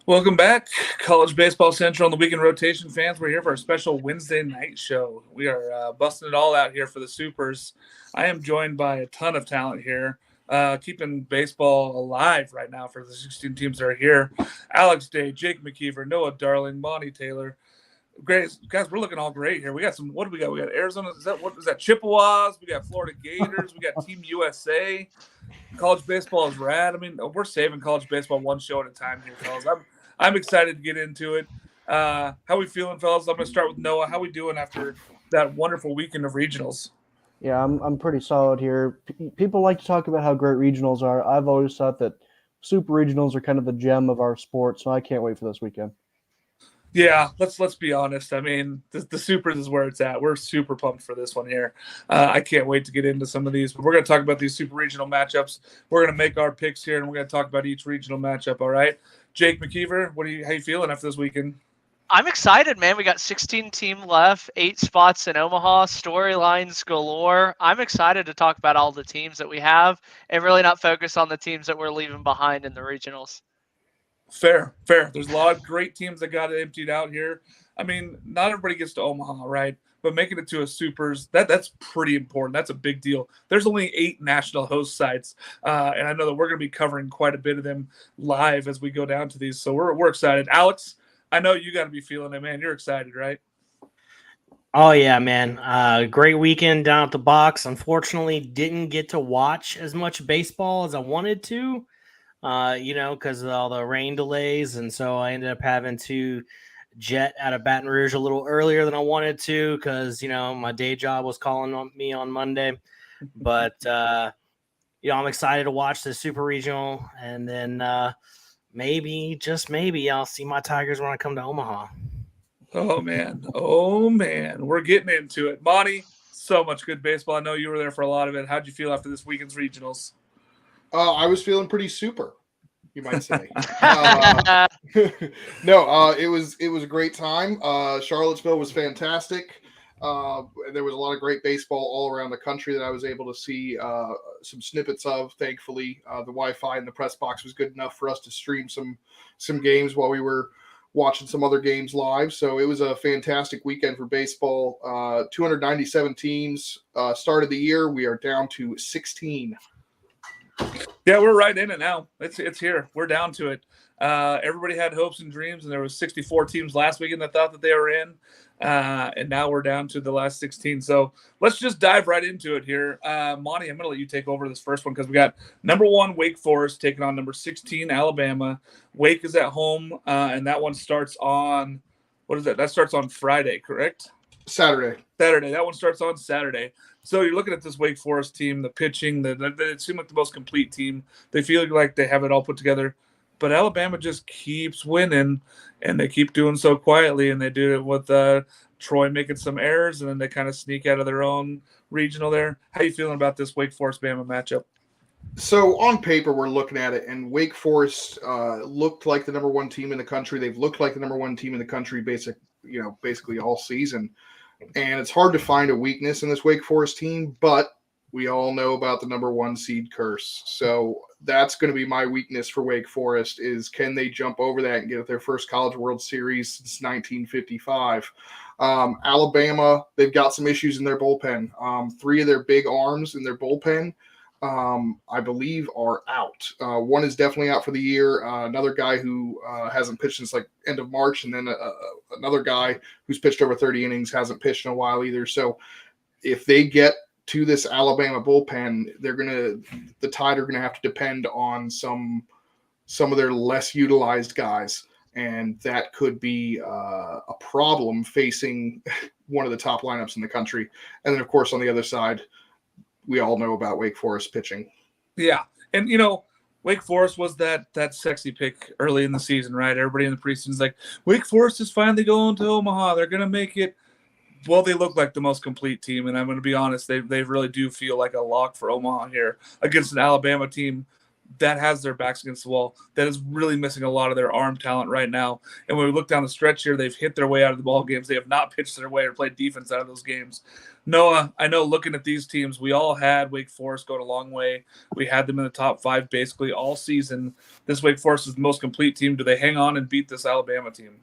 Welcome back, College Baseball Central and the Weekend Rotation fans. We're here for our special Wednesday night show. We are busting it all out here for the Supers. I am joined by a ton of talent here, keeping baseball alive right now for the 16 teams that are here. Alex Day, Jake McKeever, Noah Darling, Monty Taylor. Great guys, we're looking all great here. We got some. What do we got? We got Arizona. What is that? Chippewas. We got Florida Gators. We got Team USA. College baseball is rad. I mean, we're saving college baseball one show at a time here, fellas. I'm excited to get into it. How we feeling, fellas? I'm going to start with Noah. How we doing after that wonderful weekend of regionals? Yeah, I'm pretty solid here. People like to talk about how great regionals are. I've always thought that super regionals are kind of the gem of our sport, so I can't wait for this weekend. Yeah, let's be honest. I mean, the Supers is where it's at. We're super pumped for this one here. I can't wait to get into some of these. But we're going to talk about these super regional matchups. We're going to make our picks here, and we're going to talk about each regional matchup. All right, Jake McKeever, how you feeling after this weekend? I'm excited, man. We got 16 team left, 8 spots in Omaha, storylines galore. I'm excited to talk about all the teams that we have and really not focus on the teams that we're leaving behind in the regionals. Fair. There's a lot of great teams that got emptied out here. I mean, not everybody gets to Omaha, right? But making it to a Supers, that's pretty important. That's a big deal. There's only 8 national host sites, and I know that we're going to be covering quite a bit of them live as we go down to these. So we're excited. Alex, I know you got to be feeling it, man. You're excited, right? Oh, yeah, man. Great weekend down at the box. Unfortunately, didn't get to watch as much baseball as I wanted to. Because of all the rain delays. And so I ended up having to jet out of Baton Rouge a little earlier than I wanted to because, my day job was calling on me on Monday. But, I'm excited to watch the Super Regional. And then maybe, just maybe, I'll see my Tigers when I come to Omaha. Oh, man. We're getting into it. Monty, so much good baseball. I know you were there for a lot of it. How'd you feel after this weekend's regionals? I was feeling pretty super, you might say. No, it was a great time. Charlottesville was fantastic. There was a lot of great baseball all around the country that I was able to see some snippets of. Thankfully, the Wi-Fi in the press box was good enough for us to stream some games while we were watching some other games live. So it was a fantastic weekend for baseball. 297 teams started the year. We are down to 16. Yeah, we're right in it now. It's here. We're down to it. Everybody had hopes and dreams, and there was 64 teams last weekend that thought that they were in, and now we're down to the last 16. So let's just dive right into it here. Monty, I'm going to let you take over this first one because we got number 1 Wake Forest taking on number 16 Alabama. Wake is at home, and that one starts on what is that? That starts on Friday, correct? Saturday. That one starts on Saturday. So you're looking at this Wake Forest team, the pitching, it seemed like the most complete team. They feel like they have it all put together. But Alabama just keeps winning, and they keep doing so quietly, and they do it with Troy making some errors, and then they kind of sneak out of their own regional there. How you feeling about this Wake Forest-Bama matchup? So on paper, we're looking at it, and Wake Forest looked like the number 1 team in the country. They've looked like the number 1 team in the country basically all season. And it's hard to find a weakness in this Wake Forest team, but we all know about the number 1 seed curse. So that's going to be my weakness for Wake Forest is can they jump over that and get their first College World Series since 1955? Alabama, they've got some issues in their bullpen. 3 of their big arms in their bullpen, I believe, are out. One is definitely out for the year. Another guy who hasn't pitched since like end of March, and then another guy who's pitched over 30 innings hasn't pitched in a while either. So if they get to this Alabama bullpen, the Tide are gonna have to depend on some of their less utilized guys, and that could be a problem facing one of the top lineups in the country. And then, of course, on the other side, we all know about Wake Forest pitching. Yeah. And, Wake Forest was that sexy pick early in the season, right? Everybody in the preseason's like, Wake Forest is finally going to Omaha. They're going to make it. Well, they look like the most complete team, and I'm going to be honest, they really do feel like a lock for Omaha here against an Alabama team that has their backs against the wall, that is really missing a lot of their arm talent right now. And when we look down the stretch here, they've hit their way out of the ball games. They have not pitched their way or played defense out of those games. Noah, I know looking at these teams, we all had Wake Forest go a long way. We had them in the top 5 basically all season. This Wake Forest is the most complete team. Do they hang on and beat this Alabama team?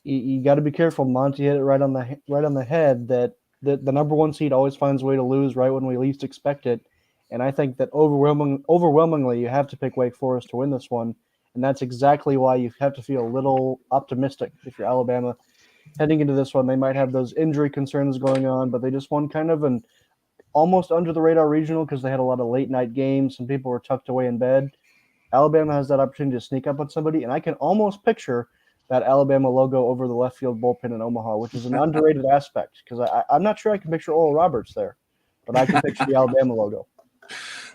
You got to be careful. Monty hit it right on the head that the number 1 seed always finds a way to lose right when we least expect it. And I think that overwhelmingly you have to pick Wake Forest to win this one. And that's exactly why you have to feel a little optimistic if you're Alabama. Heading into this one, they might have those injury concerns going on, but they just won kind of an almost under-the-radar regional because they had a lot of late-night games and people were tucked away in bed. Alabama has that opportunity to sneak up on somebody, and I can almost picture that Alabama logo over the left field bullpen in Omaha, which is an underrated aspect because I'm not sure I can picture Oral Roberts there, but I can picture the Alabama logo.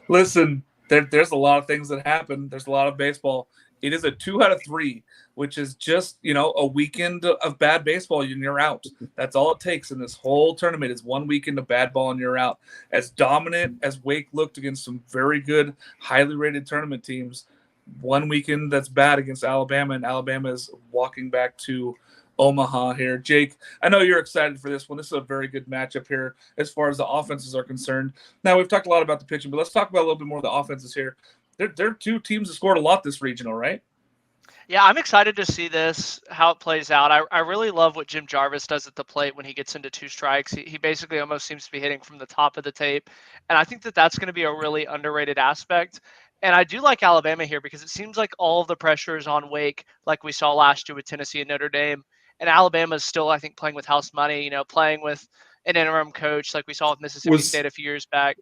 Listen, there's a lot of things that happen. There's a lot of baseball. It is a 2 out of 3, which is just, a weekend of bad baseball and you're out. That's all it takes in this whole tournament is one weekend of bad ball and you're out. As dominant as Wake looked against some very good, highly rated tournament teams, one weekend that's bad against Alabama, and Alabama is walking back to Omaha here. Jake, I know you're excited for this one. This is a very good matchup here as far as the offenses are concerned. Now, we've talked a lot about the pitching, but let's talk about a little bit more of the offenses here. They're 2 teams that scored a lot this regional, right? Yeah, I'm excited to see this, how it plays out. I really love what Jim Jarvis does at the plate when he gets into 2 strikes. He basically almost seems to be hitting from the top of the tape. And I think that that's going to be a really underrated aspect. And I do like Alabama here because it seems like all of the pressure is on Wake, like we saw last year with Tennessee and Notre Dame. And Alabama is still, I think, playing with house money, playing with an interim coach like we saw with Mississippi State a few years back.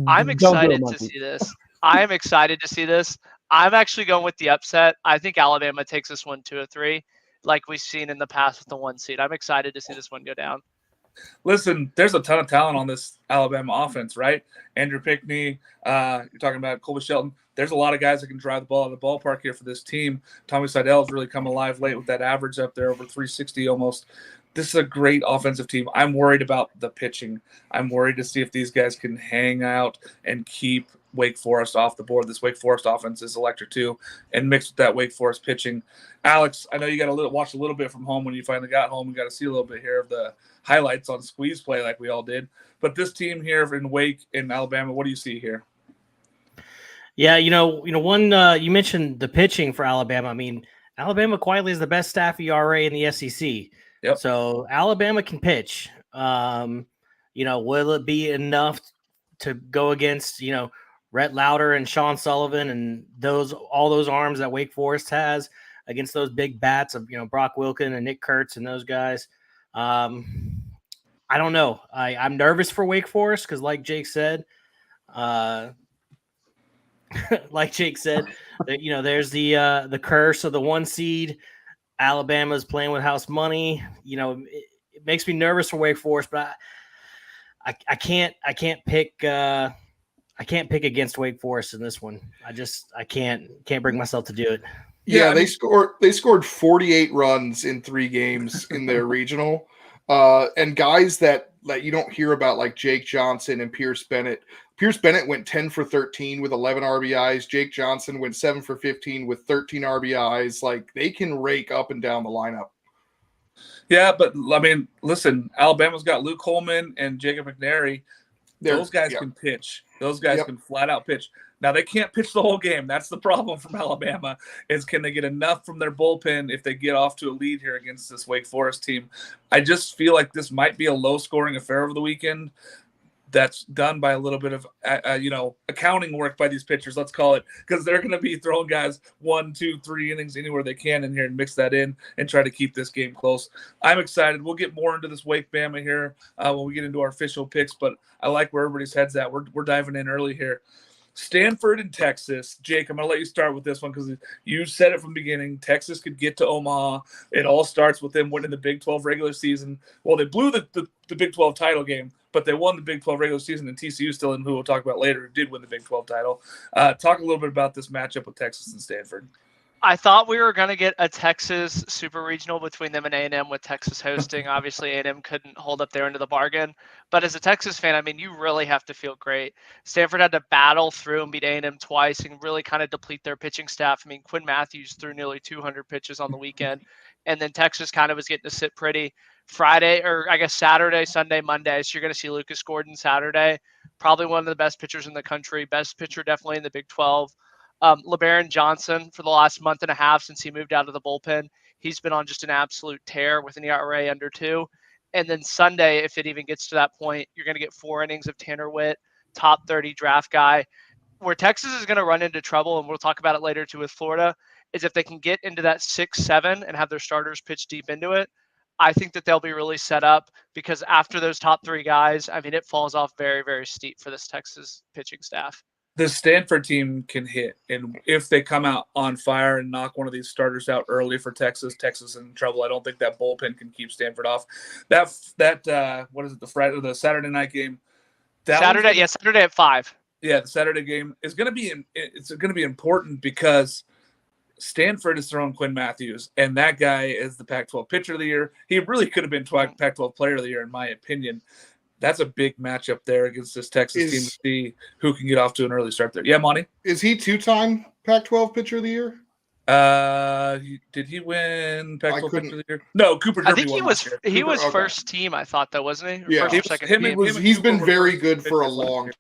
I'm excited to see this. I am excited to see this. I'm actually going with the upset. I think Alabama takes this one 2 or 3, like we've seen in the past with the 1 seed. I'm excited to see this one go down. Listen, there's a ton of talent on this Alabama offense, right? Andrew Pickney, you're talking about Colby Shelton. There's a lot of guys that can drive the ball out of the ballpark here for this team. Tommy Seidel's really come alive late with that average up there over 360 almost. This is a great offensive team. I'm worried about the pitching. I'm worried to see if these guys can hang out and keep Wake Forest off the board. This Wake Forest offense is electric too, and mixed with that Wake Forest pitching. Alex, I know you got to watch a little bit from home when you finally got home. You got to see a little bit here of the highlights on squeeze play like we all did. But this team here in Wake in Alabama, what do you see here? Yeah, one you mentioned the pitching for Alabama. I mean, Alabama quietly is the best staff ERA in the SEC. Yep. So Alabama can pitch. Will it be enough to go against, Rhett Lauder and Sean Sullivan and all those arms that Wake Forest has against those big bats of, Brock Wilken and Nick Kurtz and those guys? I don't know. I'm nervous for Wake Forest because like Jake said, there's the curse of the 1 seed. Alabama's playing with house money. It makes me nervous for Wake Forest, but I can't pick against Wake Forest in this one. I can't bring myself to do it. Yeah, they scored 48 runs in 3 games in their regional. And guys that you don't hear about, like Jake Johnson and Pierce Bennett. Pierce Bennett went 10 for 13 with 11 RBIs. Jake Johnson went 7 for 15 with 13 RBIs. Like, they can rake up and down the lineup. Yeah, but I mean, listen, Alabama's got Luke Holman and Jacob McNary. Those guys can pitch. Those guys can flat out pitch. Now, they can't pitch the whole game. That's the problem from Alabama is can they get enough from their bullpen if they get off to a lead here against this Wake Forest team? I just feel like this might be a low-scoring affair over the weekend that's done by a little bit of, accounting work by these pitchers, let's call it, because they're going to be throwing guys 1, 2, 3 innings anywhere they can in here and mix that in and try to keep this game close. I'm excited. We'll get more into this Wake Bama here when we get into our official picks, but I like where everybody's head's at. We're diving in early here. Stanford and Texas. Jake, I'm going to let you start with this one because you said it from the beginning. Texas could get to Omaha. It all starts with them winning the Big 12 regular season. Well, they blew the Big 12 title game but they won the Big 12 regular season, and TCU still in, who we'll talk about later, who did win the Big 12 title. Talk a little bit about this matchup with Texas and Stanford. I thought we were going to get a Texas super regional between them and A&M with Texas hosting. Obviously, A&M couldn't hold up their end of the bargain. But as a Texas fan, I mean, you really have to feel great. Stanford had to battle through and beat A&M twice and really kind of deplete their pitching staff. I mean, Quinn Matthews threw nearly 200 pitches on the weekend. And then Texas kind of was getting to sit pretty. Friday, or I guess Saturday, Sunday, Monday. So you're going to see Lucas Gordon Saturday. Probably one of the best pitchers in the country. Best pitcher definitely in the Big 12. LeBaron Johnson, for the last month and a half since he moved out of the bullpen, he's been on just an absolute tear with an ERA under 2. And then Sunday, if it even gets to that point, you're going to get 4 innings of Tanner Witt, top 30 draft guy. Where Texas is going to run into trouble, and we'll talk about it later too with Florida, is if they can get into that 6-7 and have their starters pitch deep into it. I think that they'll be really set up because after those top 3 guys, I mean, it falls off very, very steep for this Texas pitching staff. The Stanford team can hit, and if they come out on fire and knock one of these starters out early for Texas, Texas is in trouble. I don't think that bullpen can keep Stanford off. That what is it? The Saturday night game. Saturday at 5. Yeah, the Saturday game is going to be important because Stanford is throwing Quinn Matthews, and that guy is the Pac-12 pitcher of the year. He really could have been Pac-12 player of the year, in my opinion. That's a big matchup there against this Texas team to see who can get off to an early start there. Yeah, Monty? Is he 2-time Pac-12 pitcher of the year? Did he win Pac-12 pitcher of the year? No, Cooper Derby. I think he was first team, I thought, though, wasn't he? Yeah. First or second team. He's been very good for a long time.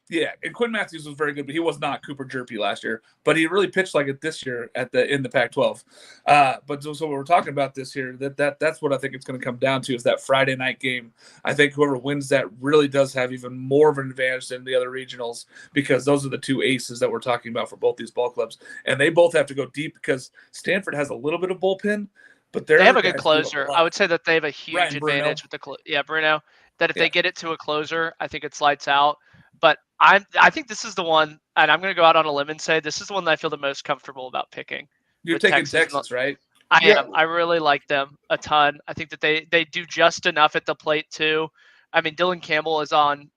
Yeah, and Quinn Matthews was very good, but he was not Cooper Jerpy last year. But he really pitched like it this year in the Pac-12. But so what we're talking about this year, that's what I think it's going to come down to is that Friday night game. I think whoever wins that really does have even more of an advantage than the other regionals because those are the 2 aces that we're talking about for both these ball clubs, and they both have to go deep because Stanford has a little bit of bullpen, but they have a good closer. I would say that they have a huge Brian advantage with the Bruno. That if they get it to a closer, I think it's lights out. But I think this is the one, and I'm going to go out on a limb and say this is the one that I feel the most comfortable about picking. You're taking Texas, right? I am. I really like them a ton. I think that they do just enough at the plate too. I mean, Dylan Campbell is on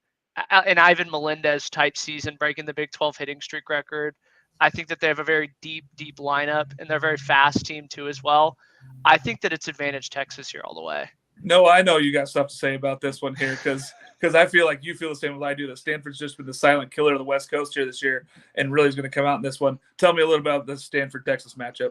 an Ivan Melendez type season, breaking the Big 12 hitting streak record. I think that they have a very deep lineup, and they're a very fast team too as well. I think that it's advantage Texas here all the way. No, I know you got stuff to say about this one here because I feel like you feel the same as I do. That Stanford's just been the silent killer of the West Coast here this year, and really is going to come out in this one. Tell me a little about the Stanford-Texas matchup.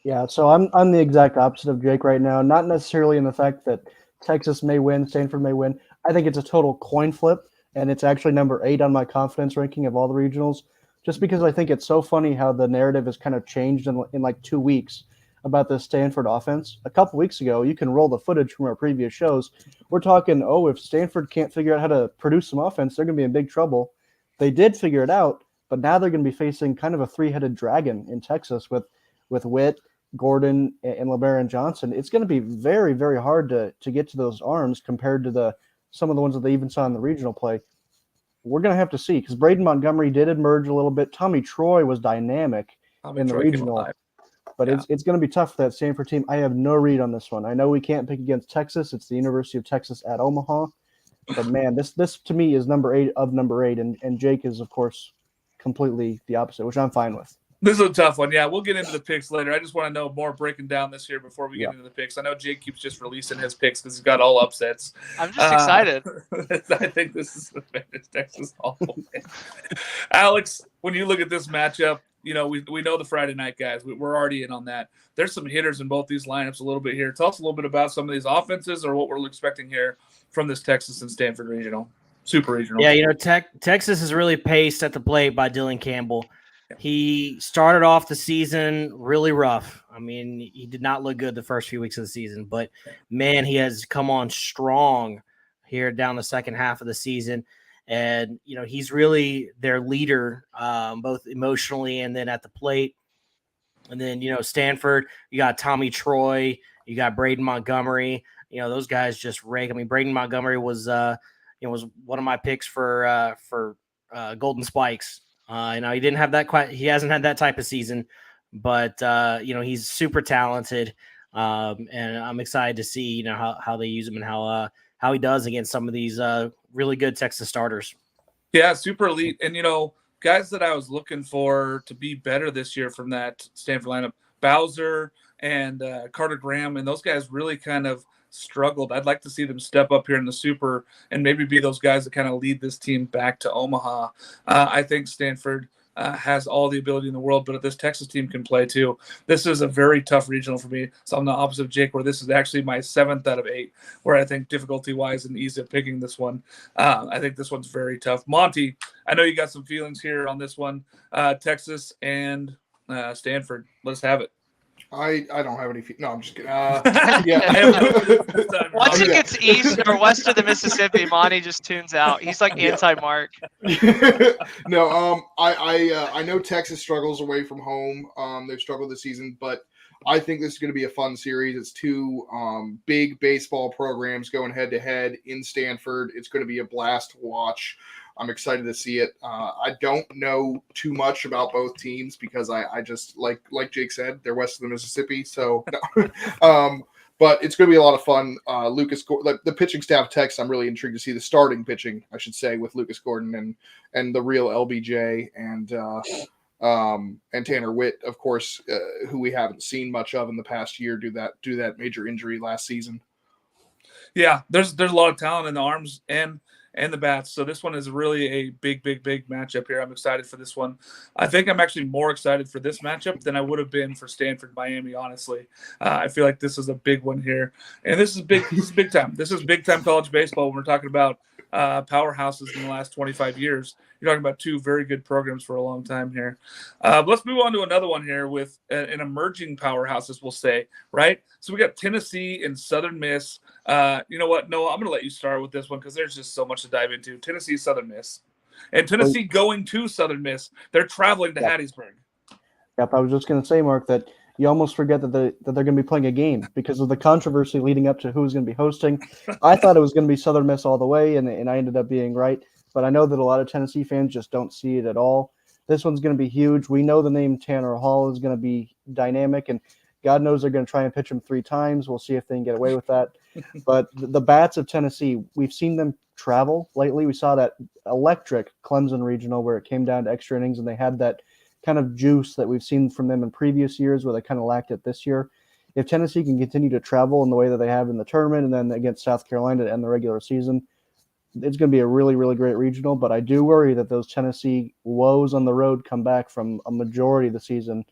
Yeah, so I'm the exact opposite of Jake right now. Not necessarily in the fact that Texas may win, Stanford may win. I think it's a total coin flip, and it's actually number 8 on my confidence ranking of all the regionals. Just because I think it's so funny how the narrative has kind of changed in like 2 weeks about the Stanford offense. A couple weeks ago, you can roll the footage from our previous shows. We're talking, if Stanford can't figure out how to produce some offense, they're going to be in big trouble. They did figure it out, but now they're going to be facing kind of a 3-headed dragon in Texas with Witt, Gordon, and LeBaron Johnson. It's going to be very, very hard to get to those arms compared to some of the ones that they even saw in the regional play. We're going to have to see because Braden Montgomery did emerge a little bit. Tommy Troy was dynamic in the regional. But it's going to be tough for that Stanford team. I have no read on this one. I know we can't pick against Texas. It's the University of Texas at Omaha. But, man, this to me is number 8 of number 8. And Jake is, of course, completely the opposite, which I'm fine with. This is a tough one. Yeah, we'll get into the picks later. I just want to know more breaking down this year before we get into the picks. I know Jake keeps just releasing his picks because he's got all upsets. I'm just excited. I think this is the Texas awful. Alex, when you look at this matchup, we know the Friday night guys. We're already in on that. There's some hitters in both these lineups a little bit here. Tell us a little bit about some of these offenses or what we're expecting here from this Texas and Stanford regional, super regional. Yeah, Texas is really paced at the plate by Dylan Campbell. He started off the season really rough. I mean, he did not look good the first few weeks of the season, but, man, he has come on strong here down the second half of the season. And, he's really their leader, both emotionally and then at the plate. And then, Stanford, you got Tommy Troy, you got Braden Montgomery. Those guys just rake. I mean, Braden Montgomery was one of my picks for Golden Spikes. He didn't have that he hasn't had that type of season, but he's super talented. And I'm excited to see, how they use him and how he does against some of these really good Texas starters. Yeah, super elite. And, guys that I was looking for to be better this year from that Stanford lineup, Bowser and Carter Graham, and those guys really kind of struggled. I'd like to see them step up here in the Super and maybe be those guys that kind of lead this team back to Omaha. I think Stanford has all the ability in the world, but if this Texas team can play too, this is a very tough regional for me. So I'm the opposite of Jake, where this is actually my 7th out of 8, where I think difficulty-wise and ease of picking this one. I think this one's very tough. Monty, I know you got some feelings here on this one. Texas and Stanford. Let's have it. I don't have any. No, I'm just kidding. Once it gets east or west of the Mississippi, Monty just tunes out. He's like anti-Mark. No, I know Texas struggles away from home. They've struggled this season, but I think this is going to be a fun series. It's two big baseball programs going head to head in Stanford. It's going to be a blast to watch. I'm excited to see it. I don't know too much about both teams because I just like Jake said, they're west of the Mississippi. So, but it's going to be a lot of fun. Lucas, the pitching staff Texas, I'm really intrigued to see the starting pitching, I should say, with Lucas Gordon and the real LBJ and Tanner Witt, of course, who we haven't seen much of in the past year do that major injury last season. Yeah, there's a lot of talent in the arms and the bats. So this one is really a big matchup here. I'm excited for this one. I think I'm actually more excited for this matchup than I would have been for Stanford Miami, honestly. I feel like this is a big one here. And this is big time. This is big time college baseball when we're talking about powerhouses in the last 25 years. You're talking about two very good programs for a long time here. Let's move on to another one here with an emerging powerhouses, we'll say, right? So we got Tennessee and Southern Miss. You know what, Noah, I'm going to let you start with this one because there's just so much to dive into. Tennessee, Southern Miss. And Tennessee going to Southern Miss. They're traveling to Hattiesburg. Yep, I was just going to say, Mark, that you almost forget that they're going to be playing a game because of the controversy leading up to who was going to be hosting. I thought it was going to be Southern Miss all the way, and I ended up being right. But I know that a lot of Tennessee fans just don't see it at all. This one's going to be huge. We know the name Tanner Hall is going to be dynamic, and God knows they're going to try and pitch him 3 times. We'll see if they can get away with that. But the bats of Tennessee, we've seen them travel lately. We saw that electric Clemson regional where it came down to extra innings, and they had that kind of juice that we've seen from them in previous years where they kind of lacked it this year. If Tennessee can continue to travel in the way that they have in the tournament and then against South Carolina to end the regular season, it's going to be a really, really great regional. But I do worry that those Tennessee woes on the road come back from a majority of the season.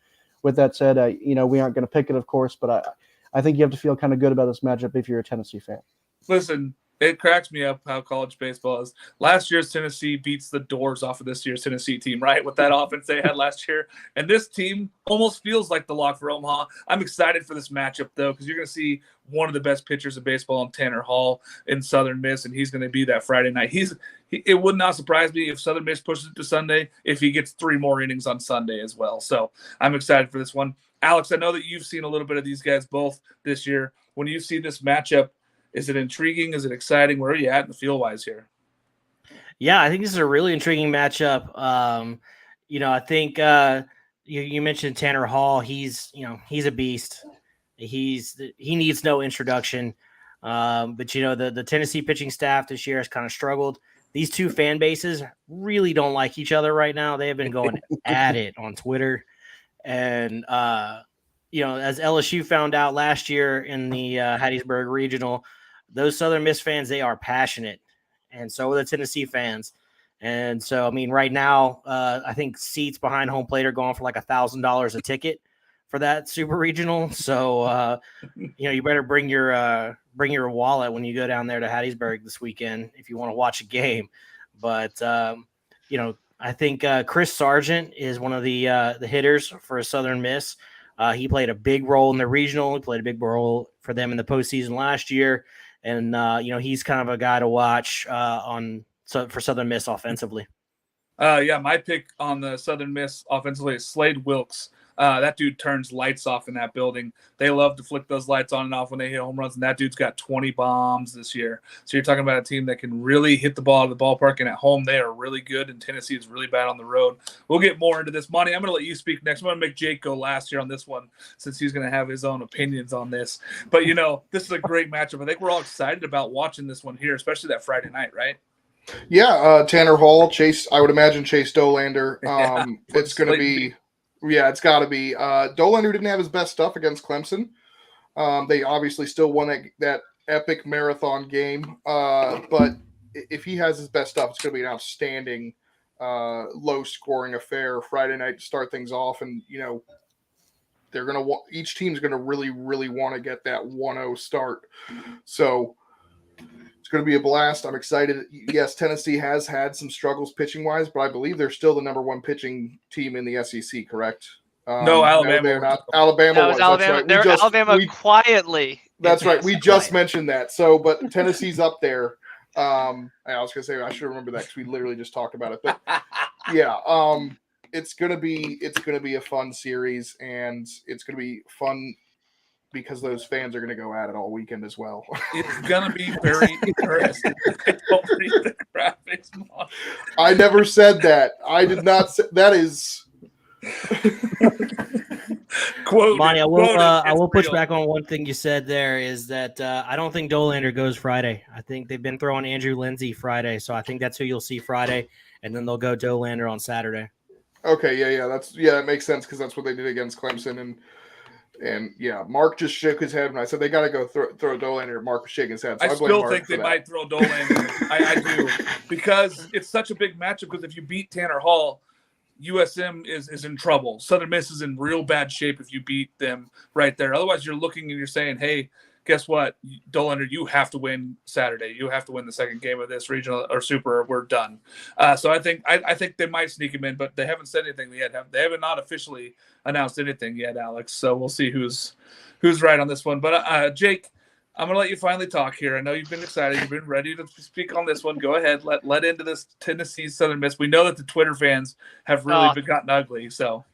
With that said, we aren't going to pick it, of course, but I think you have to feel kind of good about this matchup if you're a Tennessee fan. Listen, it cracks me up how college baseball is. Last year's Tennessee beats the doors off of this year's Tennessee team, right? With that offense they had last year. And this team almost feels like the lock for Omaha. I'm excited for this matchup, though, because you're going to see one of the best pitchers of baseball in Tanner Hall in Southern Miss, and he's going to be that Friday night. It would not surprise me if Southern Miss pushes it to Sunday if he gets 3 more innings on Sunday as well. So I'm excited for this one. Alex, I know that you've seen a little bit of these guys both this year. When you see this matchup, is it intriguing? Is it exciting? Where are you at in the field-wise here? Yeah, I think this is a really intriguing matchup. I think you mentioned Tanner Hall. He's a beast. He needs no introduction. But the Tennessee pitching staff this year has kind of struggled. These two fan bases really don't like each other right now. They have been going at it on Twitter. And as LSU found out last year in the Hattiesburg Regional, those Southern Miss fans, they are passionate, and so are the Tennessee fans. And so, right now, I think seats behind home plate are going for like $1,000 a ticket for that Super Regional. So, you better bring your wallet when you go down there to Hattiesburg this weekend if you want to watch a game. But I think Chris Sargent is one of the hitters for Southern Miss. He played a big role in the regional. He played a big role for them in the postseason last year. And, he's kind of a guy to watch for Southern Miss offensively. My pick on the Southern Miss offensively is Slade Wilkes. That dude turns lights off in that building. They love to flick those lights on and off when they hit home runs, and that dude's got 20 bombs this year. So you're talking about a team that can really hit the ball at the ballpark, and at home they are really good, and Tennessee is really bad on the road. We'll get more into this. Monty, I'm going to let you speak next. I'm going to make Jake go last year on this one since he's going to have his own opinions on this. But, this is a great matchup. I think we're all excited about watching this one here, especially that Friday night, right? Yeah, Tanner Hall, Chase. I would imagine Chase Dolander. Yeah, It's going to be. Yeah, it's got to be. Dolander didn't have his best stuff against Clemson. They obviously still won that epic marathon game. But if he has his best stuff, it's going to be an outstanding, low-scoring affair Friday night to start things off. And they're going to each team's going to really, really want to get that 1-0 start. So it's going to be a blast. I'm excited. Yes, Tennessee has had some struggles pitching-wise, but I believe they're still the number one pitching team in the SEC, correct? No, Alabama. No, they're not. Alabama That was Alabama. That's right. Alabama quietly. That's right. We just mentioned that. So, but Tennessee's up there. I was going to say I should remember that because we literally just talked about it. But yeah, it's gonna be a fun series, and it's gonna be fun because those fans are going to go at it all weekend as well. It's going to be very interesting. Don't read the graphics. I never said that. I did not say that. Is quote. Monty, I will push back on one thing you said there is that I don't think Dolander goes Friday. I think they've been throwing Andrew Lindsay Friday, so I think that's who you'll see Friday, and then they'll go Dolander on Saturday. Okay, yeah, that makes sense because that's what they did against Clemson, and yeah, Mark just shook his head when I said they got to go throw Dolander. Mark was shaking his head. So I still think they might throw Dolander. I do because it's such a big matchup. Because if you beat Tanner Hall, USM is in trouble. Southern Miss is in real bad shape if you beat them right there. Otherwise, you're looking and you're saying, hey, guess what, Dolander, you have to win Saturday. You have to win the second game of this regional or super. Or we're done. So I think they might sneak him in, but they haven't said anything yet. They haven't not officially announced anything yet, Alex. So we'll see who's right on this one. But Jake, I'm gonna let you finally talk here. I know you've been excited. You've been ready to speak on this one. Go ahead. Let into this Tennessee Southern Miss. We know that the Twitter fans have really gotten ugly. So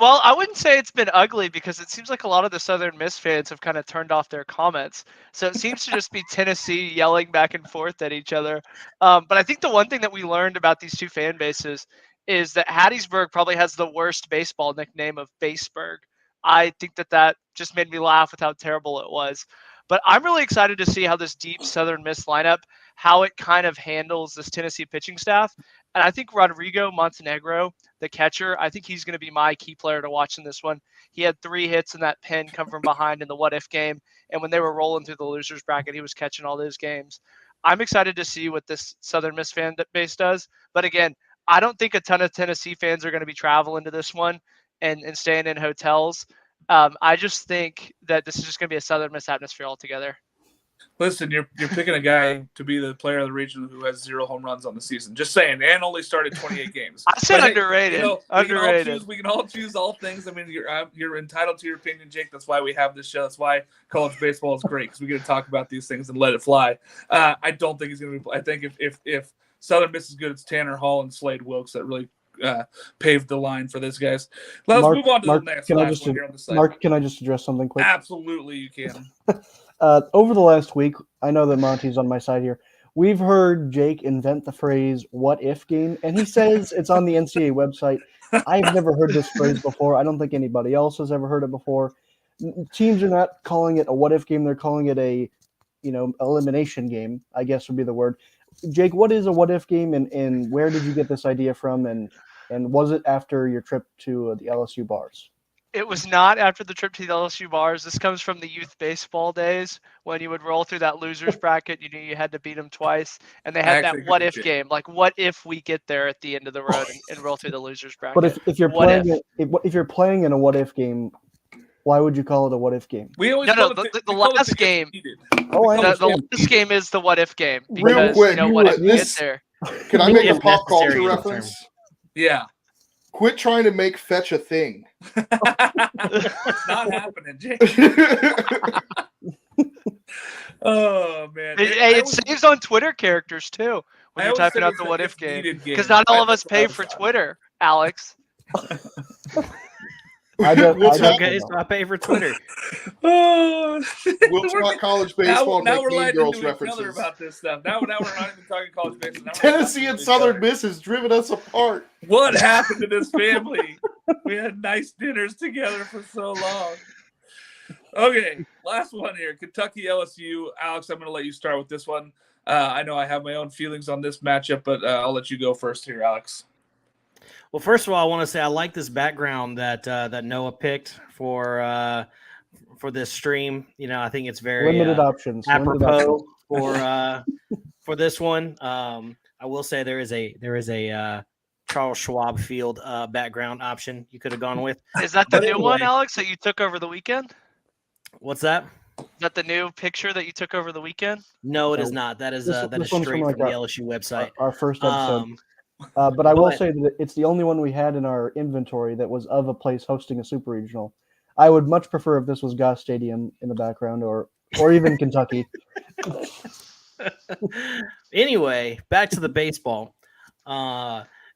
well, I wouldn't say it's been ugly because it seems like a lot of the Southern Miss fans have kind of turned off their comments. So it seems to just be Tennessee yelling back and forth at each other. But I think the one thing that we learned about these two fan bases is that Hattiesburg probably has the worst baseball nickname of Baseburg. I think that just made me laugh with how terrible it was. But I'm really excited to see how this deep Southern Miss lineup, how it kind of handles this Tennessee pitching staff. And I think Rodrigo Montenegro, the catcher, I think he's going to be my key player to watch in this one. He had 3 hits in that pin come from behind in the what-if game. And when they were rolling through the losers bracket, he was catching all those games. I'm excited to see what this Southern Miss fan base does. But again, I don't think a ton of Tennessee fans are going to be traveling to this one and staying in hotels. I just think that this is just going to be a Southern Miss atmosphere altogether. Listen, you're picking a guy to be the player of the region who has 0 home runs on the season. Just saying, and only started 28 games. I said but underrated. Underrated. We can all choose all things. I mean, you're entitled to your opinion, Jake. That's why we have this show. That's why college baseball is great because we get to talk about these things and let it fly. I don't think he's going to be. I think if Southern Miss is good, it's Tanner Hall and Slade Wilkes that really paved the line for this, guys. Let's move on to the next one here on the site. Mark, can I just address something quick? Absolutely, you can. Over the last week, I know that Monty's on my side here. We've heard Jake invent the phrase "what if" game, and he says it's on the NCAA website. I've never heard this phrase before. I don't think anybody else has ever heard it before. Teams are not calling it a "what if" game; they're calling it a, elimination game, I guess would be the word. Jake, what is a "what if" game, and where did you get this idea from, and was it after your trip to the LSU bars? It was not after the trip to the LSU bars. This comes from the youth baseball days when you would roll through that losers bracket. You knew you had to beat them twice, and they had that what if game. Like, what if we get there at the end of the road and roll through the losers bracket? But if you're if you're playing in a what if game, why would you call it a what if game? We always the last game. The last game is the what if game because quick, what if we get there? Can I make a pop culture reference? Yeah. Quit trying to make fetch a thing. It's not happening, Jake. Oh, man. It saves on Twitter characters, too, when you're typing out the what if game. Because not all of us pay for Twitter, Alex. I pay for Twitter. We'll talk college baseball. Now we're lying to each other about this stuff. Now we're not even talking college baseball. Tennessee and Southern Miss has driven us apart. What happened to this family? We had nice dinners together for so long. Okay, last one here. Kentucky LSU. Alex, I'm going to let you start with this one. I know I have my own feelings on this matchup, but I'll let you go first here, Alex. Well, first of all, I want to say I like this background that Noah picked for this stream. I think it's very Limited options. Limited apropos options. for this one. I will say there is a Charles Schwab Field background option you could have gone with. Is that the But new one, anyway. Alex, that you took over the weekend? What's that? Is that the new picture that you took over the weekend? No, it No. is not. That is This that is one's straight from, from, like, the LSU website. Our first episode. But I will say that it's the only one we had in our inventory that was of a place hosting a super regional. I would much prefer if this was Goss Stadium in the background or even Kentucky. Anyway, back to the baseball.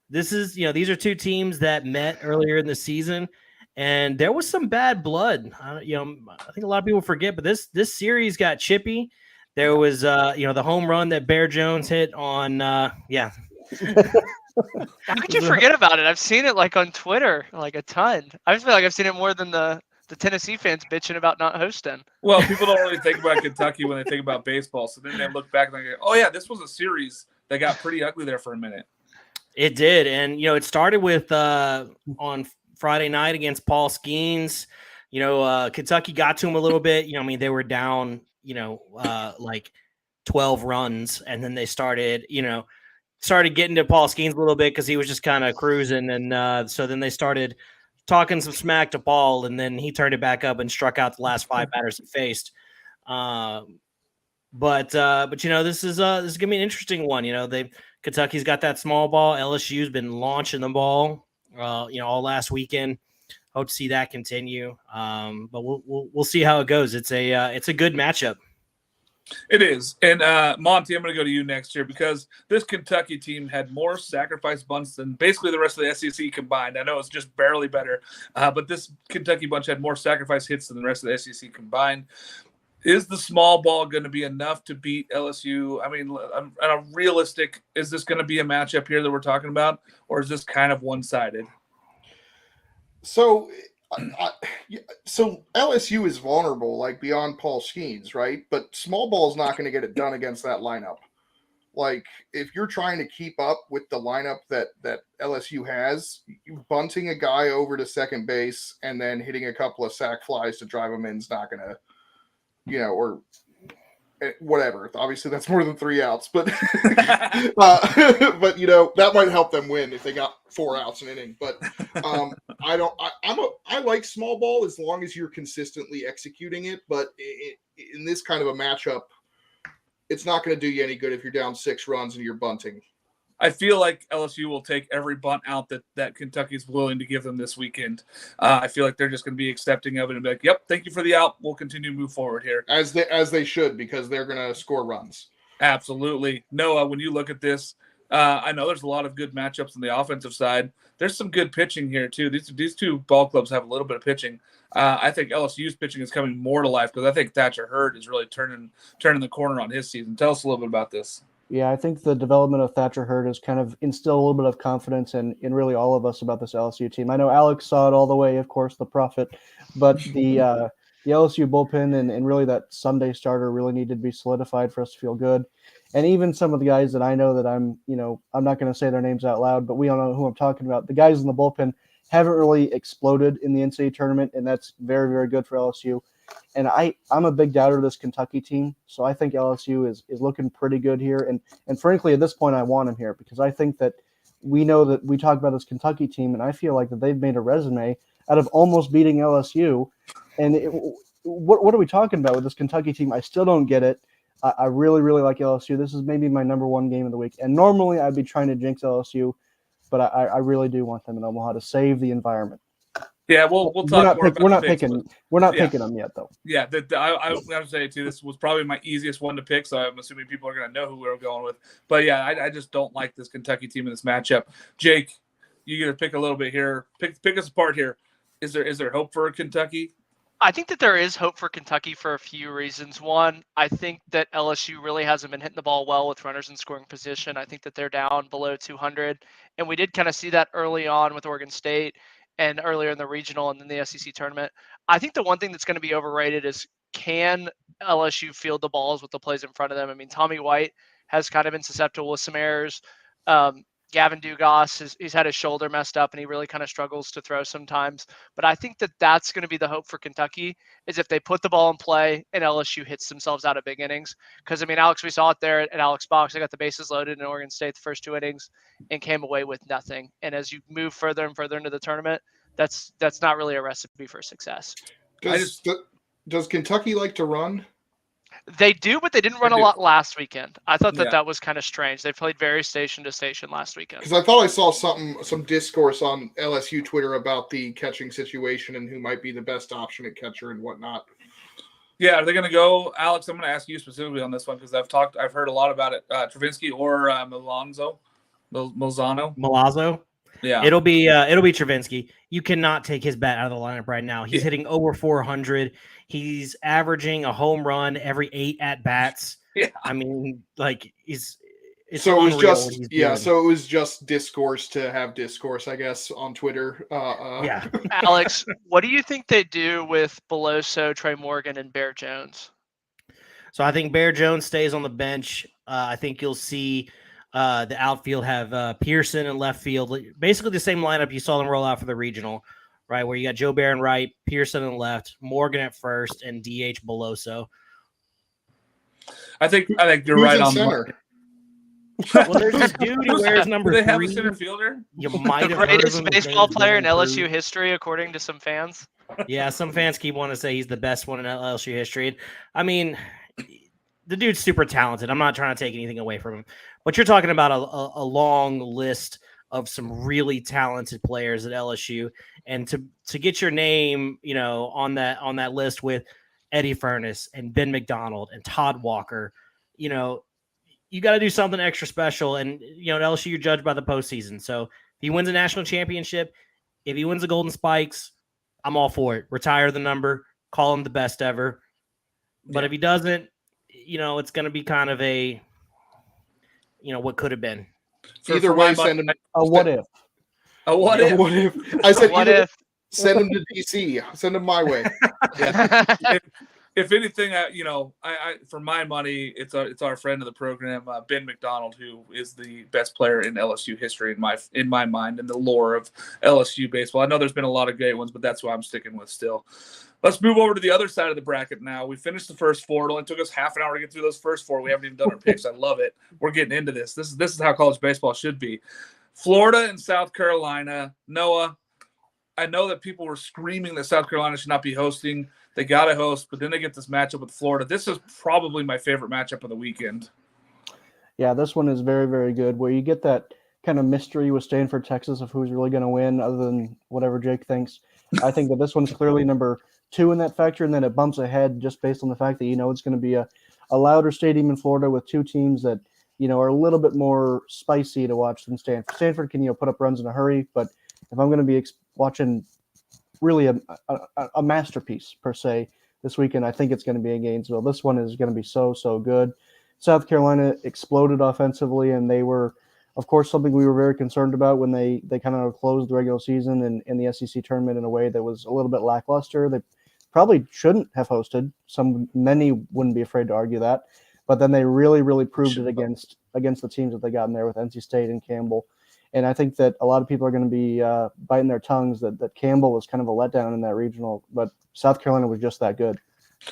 These are two teams that met earlier in the season, and there was some bad blood. I think a lot of people forget, but this series got chippy. There was the home run that Bear Jones hit on How could you forget about it? I've seen it like on Twitter, like a ton. I just feel like I've seen it more than the Tennessee fans bitching about not hosting. Well, people don't really think about Kentucky when they think about baseball, so then they look back and they go, "Oh yeah, this was a series that got pretty ugly there for a minute." It did, and it started with on Friday night against Paul Skeens. Kentucky got to him a little bit. They were down, like 12 runs, and then they started getting to Paul Skeens a little bit because he was just kind of cruising, and so then they started talking some smack to Paul, and then he turned it back up and struck out the last 5 batters he faced. But this is gonna be an interesting one. Kentucky's got that small ball. LSU's been launching the ball, all last weekend. Hope to see that continue. But we'll see how it goes. It's a good matchup. It is. And Monty, I'm going to go to you next year because this Kentucky team had more sacrifice bunts than basically the rest of the SEC combined. I know it's just barely better, but this Kentucky bunch had more sacrifice hits than the rest of the SEC combined. Is the small ball going to be enough to beat LSU? I mean, on a realistic, is this going to be a matchup here that we're talking about, or is this kind of one-sided? So LSU is vulnerable, like beyond Paul Skeens, right? But small ball is not going to get it done against that lineup. Like if you're trying to keep up with the lineup that LSU has, bunting a guy over to second base and then hitting a couple of sac flies to drive him in is not going to, or whatever. Obviously, that's more than 3 outs, but but that might help them win if they got 4 outs an inning. But I like small ball as long as you're consistently executing it. But in this kind of a matchup, it's not going to do you any good if you're down 6 runs and you're bunting. I feel like LSU will take every bunt out that Kentucky's willing to give them this weekend. I feel like they're just going to be accepting of it and be like, "Yep, thank you for the out. We'll continue to move forward here." As they should, because they're going to score runs. Absolutely. Noah, when you look at this, I know there's a lot of good matchups on the offensive side. There's some good pitching here, too. These two ball clubs have a little bit of pitching. I think LSU's pitching is coming more to life because I think Thatcher Hurd is really turning the corner on his season. Tell us a little bit about this. Yeah, I think the development of Thatcher Hurd has kind of instilled a little bit of confidence in really all of us about this LSU team. I know Alex saw it all the way, of course, the prophet, but the LSU bullpen and really that Sunday starter really needed to be solidified for us to feel good. And even some of the guys that I know that I'm not going to say their names out loud, but we all know who I'm talking about. The guys in the bullpen haven't really exploded in the NCAA tournament, and that's very, very good for LSU. And I'm a big doubter of this Kentucky team, so I think LSU is looking pretty good here. And frankly, at this point, I want them here because I think that we know that we talk about this Kentucky team, and I feel like that they've made a resume out of almost beating LSU. And what are we talking about with this Kentucky team? I still don't get it. I really, really like LSU. This is maybe my number 1 game of the week. And normally I'd be trying to jinx LSU, but I really do want them in Omaha to save the environment. Yeah, we'll talk more about we're not picking them yet, though. Yeah, I would say too. This was probably my easiest one to pick, so I'm assuming people are going to know who we're going with. But yeah, I just don't like this Kentucky team in this matchup. Jake, you got to pick a little bit here. Pick us apart here. Is there hope for Kentucky? I think that there is hope for Kentucky for a few reasons. One, I think that LSU really hasn't been hitting the ball well with runners in scoring position. I think that they're down below 200, and we did kind of see that early on with Oregon State and earlier in the regional and then the SEC tournament. I think the one thing that's going to be overrated is, can LSU field the balls with the plays in front of them? I mean, Tommy White has kind of been susceptible with some errors. Gavin Dugas, he's had his shoulder messed up, and he really kind of struggles to throw sometimes. But I think that's going to be the hope for Kentucky, is if they put the ball in play and LSU hits themselves out of big innings. Because, I mean, Alex, we saw it there at Alex Box. They got the bases loaded in Oregon State the first 2 innings and came away with nothing. And as you move further and further into the tournament, that's not really a recipe for success. Does Kentucky like to run? They do, but they didn't run a lot last weekend. I thought that was kind of strange. They played very station to station last weekend. Because I thought I saw some discourse on LSU Twitter about the catching situation and who might be the best option at catcher and whatnot. Yeah, are they going to go, Alex? I'm going to ask you specifically on this one because I've heard a lot about it. Travinsky or Milazzo. Yeah, it'll be Travinsky. You cannot take his bat out of the lineup right now. He's hitting over 400. He's averaging a home run every 8 at bats. Yeah, I mean, like it's so it was so it was just discourse to have discourse, I guess, on Twitter. Yeah, Alex, what do you think they do with Beloso, Trey Morgan, and Bear Jones? So I think Bear Jones stays on the bench. I think you'll see the outfield have Pearson in left field, basically the same lineup you saw them roll out for the regional, right? Where you got Joe Barron right, Pearson in left, Morgan at first, and DH Beloso. I think you're right on center. Well, there's this dude who wears number 3. Do they have a center fielder? You might the have greatest heard of him. baseball player in LSU history, according to some fans. Yeah, some fans keep wanting to say he's the best one in LSU history. And, I mean, the dude's super talented. I'm not trying to take anything away from him. But you're talking about a long list of some really talented players at LSU. And to get your name, on that list with Eddie Furness and Ben McDonald and Todd Walker, you got to do something extra special. And, at LSU, you're judged by the postseason. So if he wins a national championship, if he wins the Golden Spikes, I'm all for it. Retire the number, call him the best ever. But if he doesn't, it's going to be kind of a, what could have been. Either way, send him a what if. A what if? What if? I said, what if? Send him to DC. Send him my way. If anything, I for my money, it's our friend of the program, Ben McDonald, who is the best player in LSU history in my mind, in the lore of LSU baseball. I know there's been a lot of great ones, but that's who I'm sticking with still. Let's move over to the other side of the bracket now. We finished the first 4. It only took us half an hour to get through those first 4. We haven't even done our picks. I love it. We're getting into this. This is how college baseball should be. Florida and South Carolina. Noah, I know that people were screaming that South Carolina should not be hosting. They got to host, but then they get this matchup with Florida. This is probably my favorite matchup of the weekend. Yeah, this one is very, very good, where you get that kind of mystery with Stanford, Texas, of who's really going to win, other than whatever Jake thinks. I think that this one's clearly number 2 in that factor, and then it bumps ahead just based on the fact that it's going to be a louder stadium in Florida with 2 teams that are a little bit more spicy to watch than Stanford. Stanford can put up runs in a hurry, but if I'm going to be watching really a masterpiece per se this weekend, I think it's going to be in Gainesville. This one is going to be so good. South Carolina exploded offensively, and they were, of course, something we were very concerned about when they kind of closed the regular season and in the SEC tournament in a way that was a little bit lackluster. They probably shouldn't have hosted. Many wouldn't be afraid to argue that, but then they really, really proved it against the teams that they got in there with NC State and Campbell. And I think that a lot of people are going to be biting their tongues that Campbell was kind of a letdown in that regional, but South Carolina was just that good.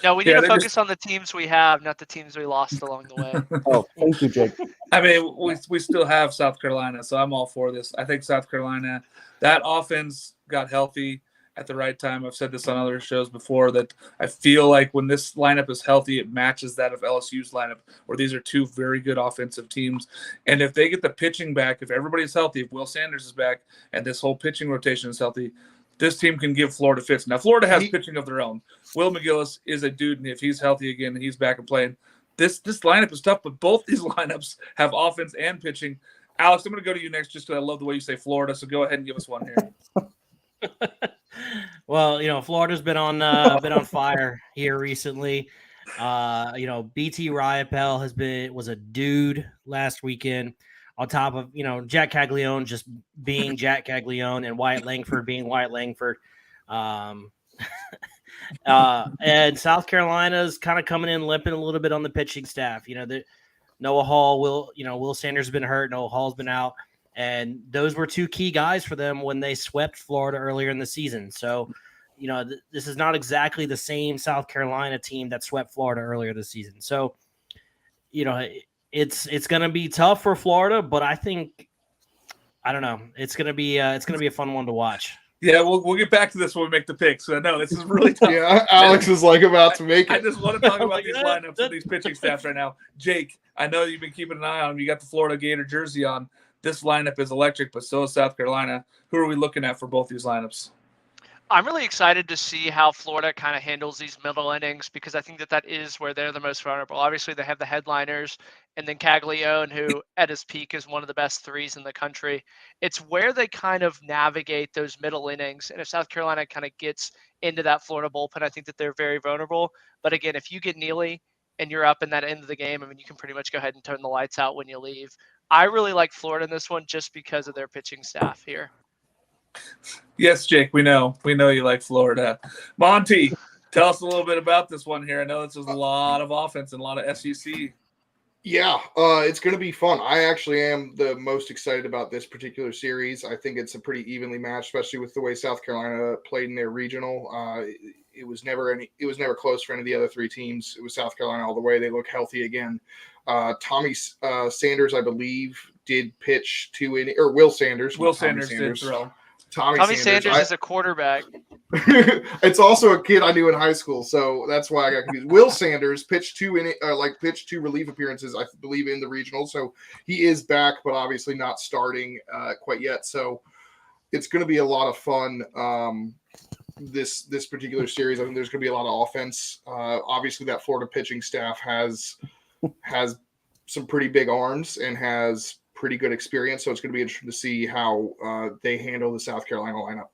No, we need to focus on the teams we have, not the teams we lost along the way. Oh, thank you, Jake. I mean, we still have South Carolina, so I'm all for this. I think South Carolina, that offense got healthy at the right time. I've said this on other shows before that I feel like when this lineup is healthy, it matches that of LSU's lineup, where these are 2 very good offensive teams. And if they get the pitching back, if everybody's healthy, if Will Sanders is back and this whole pitching rotation is healthy, this team can give Florida fits. Now, Florida has pitching of their own. Will McGillis is a dude, and if he's healthy again and he's back and playing, this lineup is tough, but both these lineups have offense and pitching. Alex, I'm going to go to you next just because I love the way you say Florida, so go ahead and give us one here. Well, Florida's been on fire here recently. BT Riopel was a dude last weekend. On top of Jack Caglione just being Jack Caglione and Wyatt Langford being Wyatt Langford, and South Carolina's kind of coming in limping a little bit on the pitching staff. Noah Hall, Will Sanders has been hurt. Noah Hall's been out. And those were two key guys for them when they swept Florida earlier in the season. So, this is not exactly the same South Carolina team that swept Florida earlier this season. So, it's going to be tough for Florida, but I don't know. It's going to be a fun one to watch. Yeah, we'll get back to this when we make the picks. So, no, this is really tough. Yeah, Alex is like about to make it. I just want to talk about these lineups and these pitching staffs right now. Jake, I know you've been keeping an eye on them. You got the Florida Gator jersey on. This lineup is electric, but so is South Carolina. Who are we looking at for both these lineups? I'm really excited to see how Florida kind of handles these middle innings because I think that is where they're the most vulnerable. Obviously, they have the headliners and then Caglione, who at his peak is one of the best threes in the country. It's where they kind of navigate those middle innings. And if South Carolina kind of gets into that Florida bullpen, I think that they're very vulnerable. But again, if you get Neely and you're up in that end of the game, I mean, you can pretty much go ahead and turn the lights out when you leave. I really like Florida in this one just because of their pitching staff here. Yes, Jake, we know you like Florida. Monty, tell us a little bit about this one here. I know this is a lot of offense and a lot of SEC. Yeah, it's going to be fun. I actually am the most excited about this particular series. I think it's a pretty evenly matched, especially with the way South Carolina played in their regional. It was never close for any of the other three teams. It was South Carolina all the way. They look healthy again. Tommy Sanders, I believe, did pitch 2 innings, or Will Sanders. Will Sanders did throw. Tommy Sanders is a quarterback. It's also a kid I knew in high school, so that's why I got confused. Will Sanders pitched 2 relief appearances, I believe, in the regional, so he is back, but obviously not starting quite yet. So it's going to be a lot of fun. This particular series, I think there's going to be a lot of offense. Obviously, that Florida pitching staff has some pretty big arms and has pretty good experience, so it's going to be interesting to see how they handle the South Carolina lineup.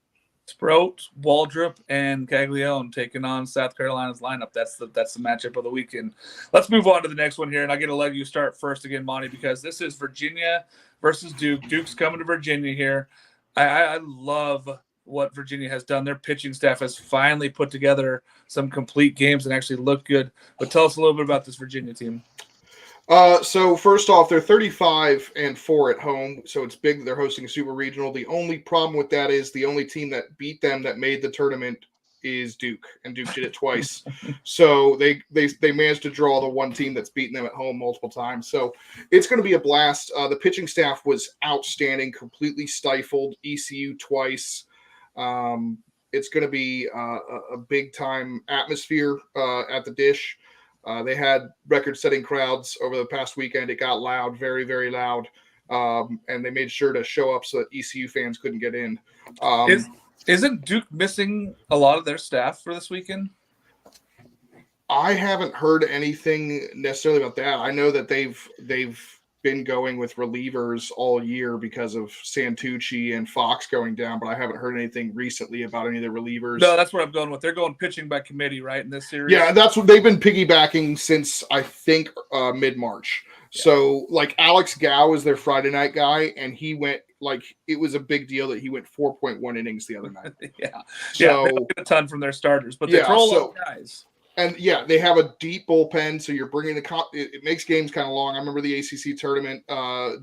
Sproat, Waldrop, and Caglione taking on South Carolina's lineup. That's the matchup of the weekend. Let's move on to the next one here, and I'm going to let you start first again, Monty, because this is Virginia versus Duke. Duke's coming to Virginia here. I love what Virginia has done. Their pitching staff has finally put together some complete games and actually look good. But tell us a little bit about this Virginia team. So first off, they're 35-4 at home, so it's big. They're hosting a super regional. The only problem with that is the only team that beat them that made the tournament is Duke, and Duke did it twice. So they managed to draw the one team that's beaten them at home multiple times. So it's going to be a blast. The pitching staff was outstanding, completely stifled ECU twice. It's going to be a big time atmosphere at the Dish. They had record-setting crowds over the past weekend. It got loud, very, very loud, and they made sure to show up so that ECU fans couldn't get in. Isn't Duke missing a lot of their staff for this weekend? I haven't heard anything necessarily about that. I know that they've been going with relievers all year because of Santucci and Fox going down, but I haven't heard anything recently about any of the relievers. No, that's what I'm going with. They're going pitching by committee, right, in this series? Yeah, that's what they've been piggybacking since, I think, mid-March. Yeah. So, like, Alex Gow is their Friday night guy, and he went, it was a big deal that he went 4.1 innings the other night. Yeah, they don't get a ton from their starters, but they throw a lot of guys. And yeah, they have a deep bullpen, so you're bringing it makes games kind of long. I remember the ACC tournament.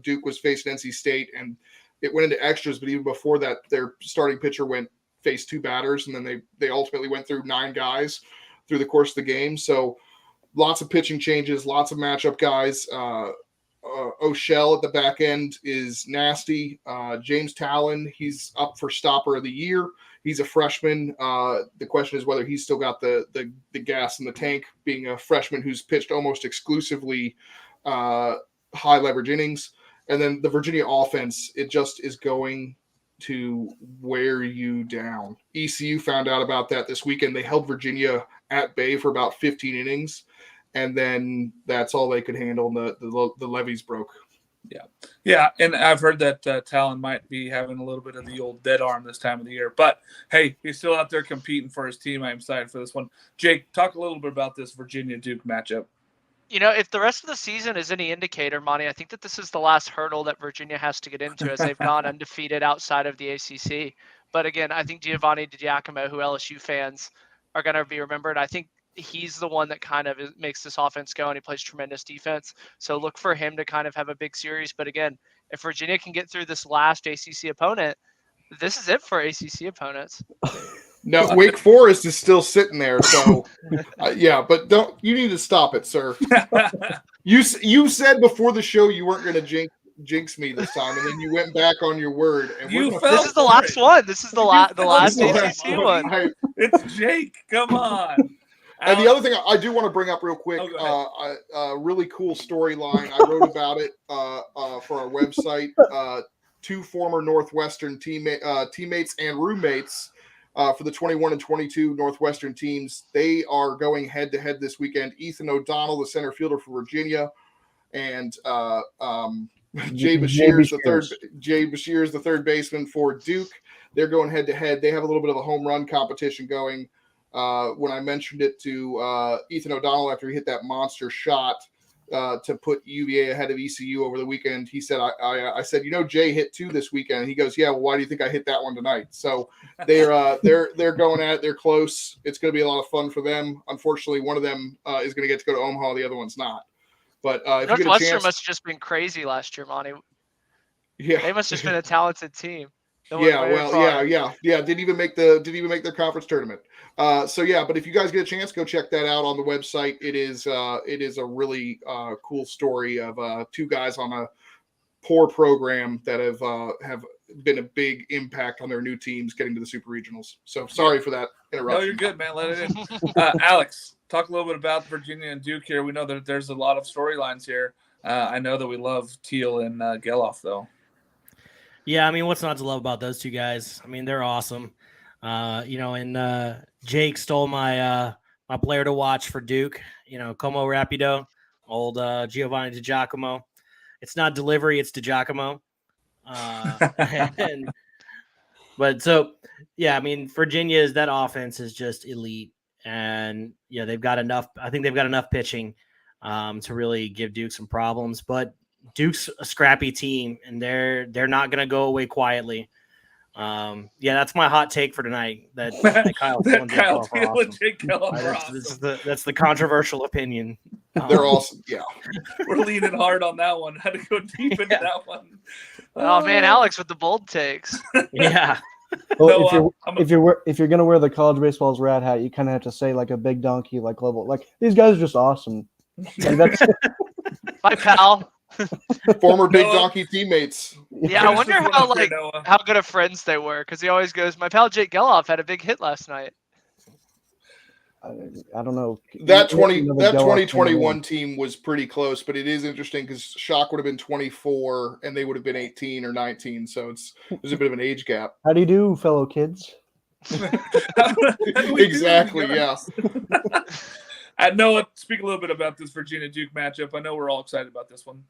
Duke was facing NC State, and it went into extras. But even before that, their starting pitcher faced 2 batters, and then they ultimately went through 9 guys through the course of the game. So lots of pitching changes, lots of matchup guys. O'Shell at the back end is nasty. James Talon, he's up for stopper of the year. He's a freshman. The question is whether he's still got the gas in the tank, being a freshman who's pitched almost exclusively high leverage innings. And then the Virginia offense, it just is going to wear you down. ECU found out about that this weekend. They held Virginia at bay for about 15 innings, and then that's all they could handle. The levees broke. Yeah, and I've heard that Talon might be having a little bit of the old dead arm this time of the year. But, hey, he's still out there competing for his team. I'm excited for this one. Jake, talk a little bit about this Virginia-Duke matchup. If the rest of the season is any indicator, Monty, I think that this is the last hurdle that Virginia has to get into as they've gone undefeated outside of the ACC. But, again, I think Giovanni DiGiacomo, who LSU fans are going to be remembered, I think he's the one that kind of makes this offense go, and he plays tremendous defense. So look for him to kind of have a big series. But again, if Virginia can get through this last ACC opponent, this is it for ACC opponents. No, Wake Forest is still sitting there. So, yeah, but you need to stop it, sir. You said before the show you weren't going to jinx me this time, and then you went back on your word. And this is the last one. This is the last ACC one. It's Jake. Come on. And the other thing I do want to bring up real quick, a really cool storyline. I wrote about it for our website. Two former Northwestern teammates and roommates for the 21 and 22 Northwestern teams. They are going head-to-head this weekend. Ethan O'Donnell, the center fielder for Virginia, and Jay Bashir is the third baseman for Duke. They're going head-to-head. They have a little bit of a home run competition going. When I mentioned it to Ethan O'Donnell after he hit that monster shot to put UVA ahead of ECU over the weekend, he said, I said, Jay hit 2 this weekend. And he goes, yeah, well, why do you think I hit that one tonight? So they're going at it. They're close. It's going to be a lot of fun for them. Unfortunately, one of them is going to get to go to Omaha. The other one's not. But if you get a chance, must have just been crazy last year, Monty. Yeah, they must have been a talented team. Yeah. Didn't even make their conference tournament. So yeah, but if you guys get a chance, go check that out on the website. It is a really cool story of 2 guys on a poor program that have been a big impact on their new teams getting to the super regionals. So sorry for that interruption. No, you're good, man. Let it in. Alex, talk a little bit about Virginia and Duke here. We know that there's a lot of storylines here. I know that we love Teal and Geloff, though. Yeah, I mean, what's not to love about those 2 guys? I mean, they're awesome. And Jake stole my my player to watch for Duke. Como Rapido, old Giovanni DiGiacomo. It's not delivery, it's DiGiacomo. But so, yeah, I mean, Virginia's that offense is just elite, and they've got enough. I think they've got enough pitching to really give Duke some problems. But Duke's a scrappy team, and they're not going to go away quietly. That's my hot take for tonight. That Kyle Teal and Jake Geloff are awesome. That's the controversial opinion. They're awesome. Yeah, we're leaning hard on that one. Had to go deep into that one. Oh man, Alex with the bold takes. Yeah. Well, if you're gonna wear the college baseball's rat hat, you kind of have to say like a big donkey, like global. Like these guys are just awesome. Like, that's my pal. Former big donkey teammates. Yeah, I wonder how good of friends they were, because he always goes, my pal Jake Geloff had a big hit last night. I don't know. That 2021 team was pretty close, but it is interesting because Shock would have been 24 and they would have been 18 or 19. So there's a bit of an age gap. How do you do, fellow kids? Exactly. Yeah. Noah, speak a little bit about this Virginia Duke matchup. I know we're all excited about this one.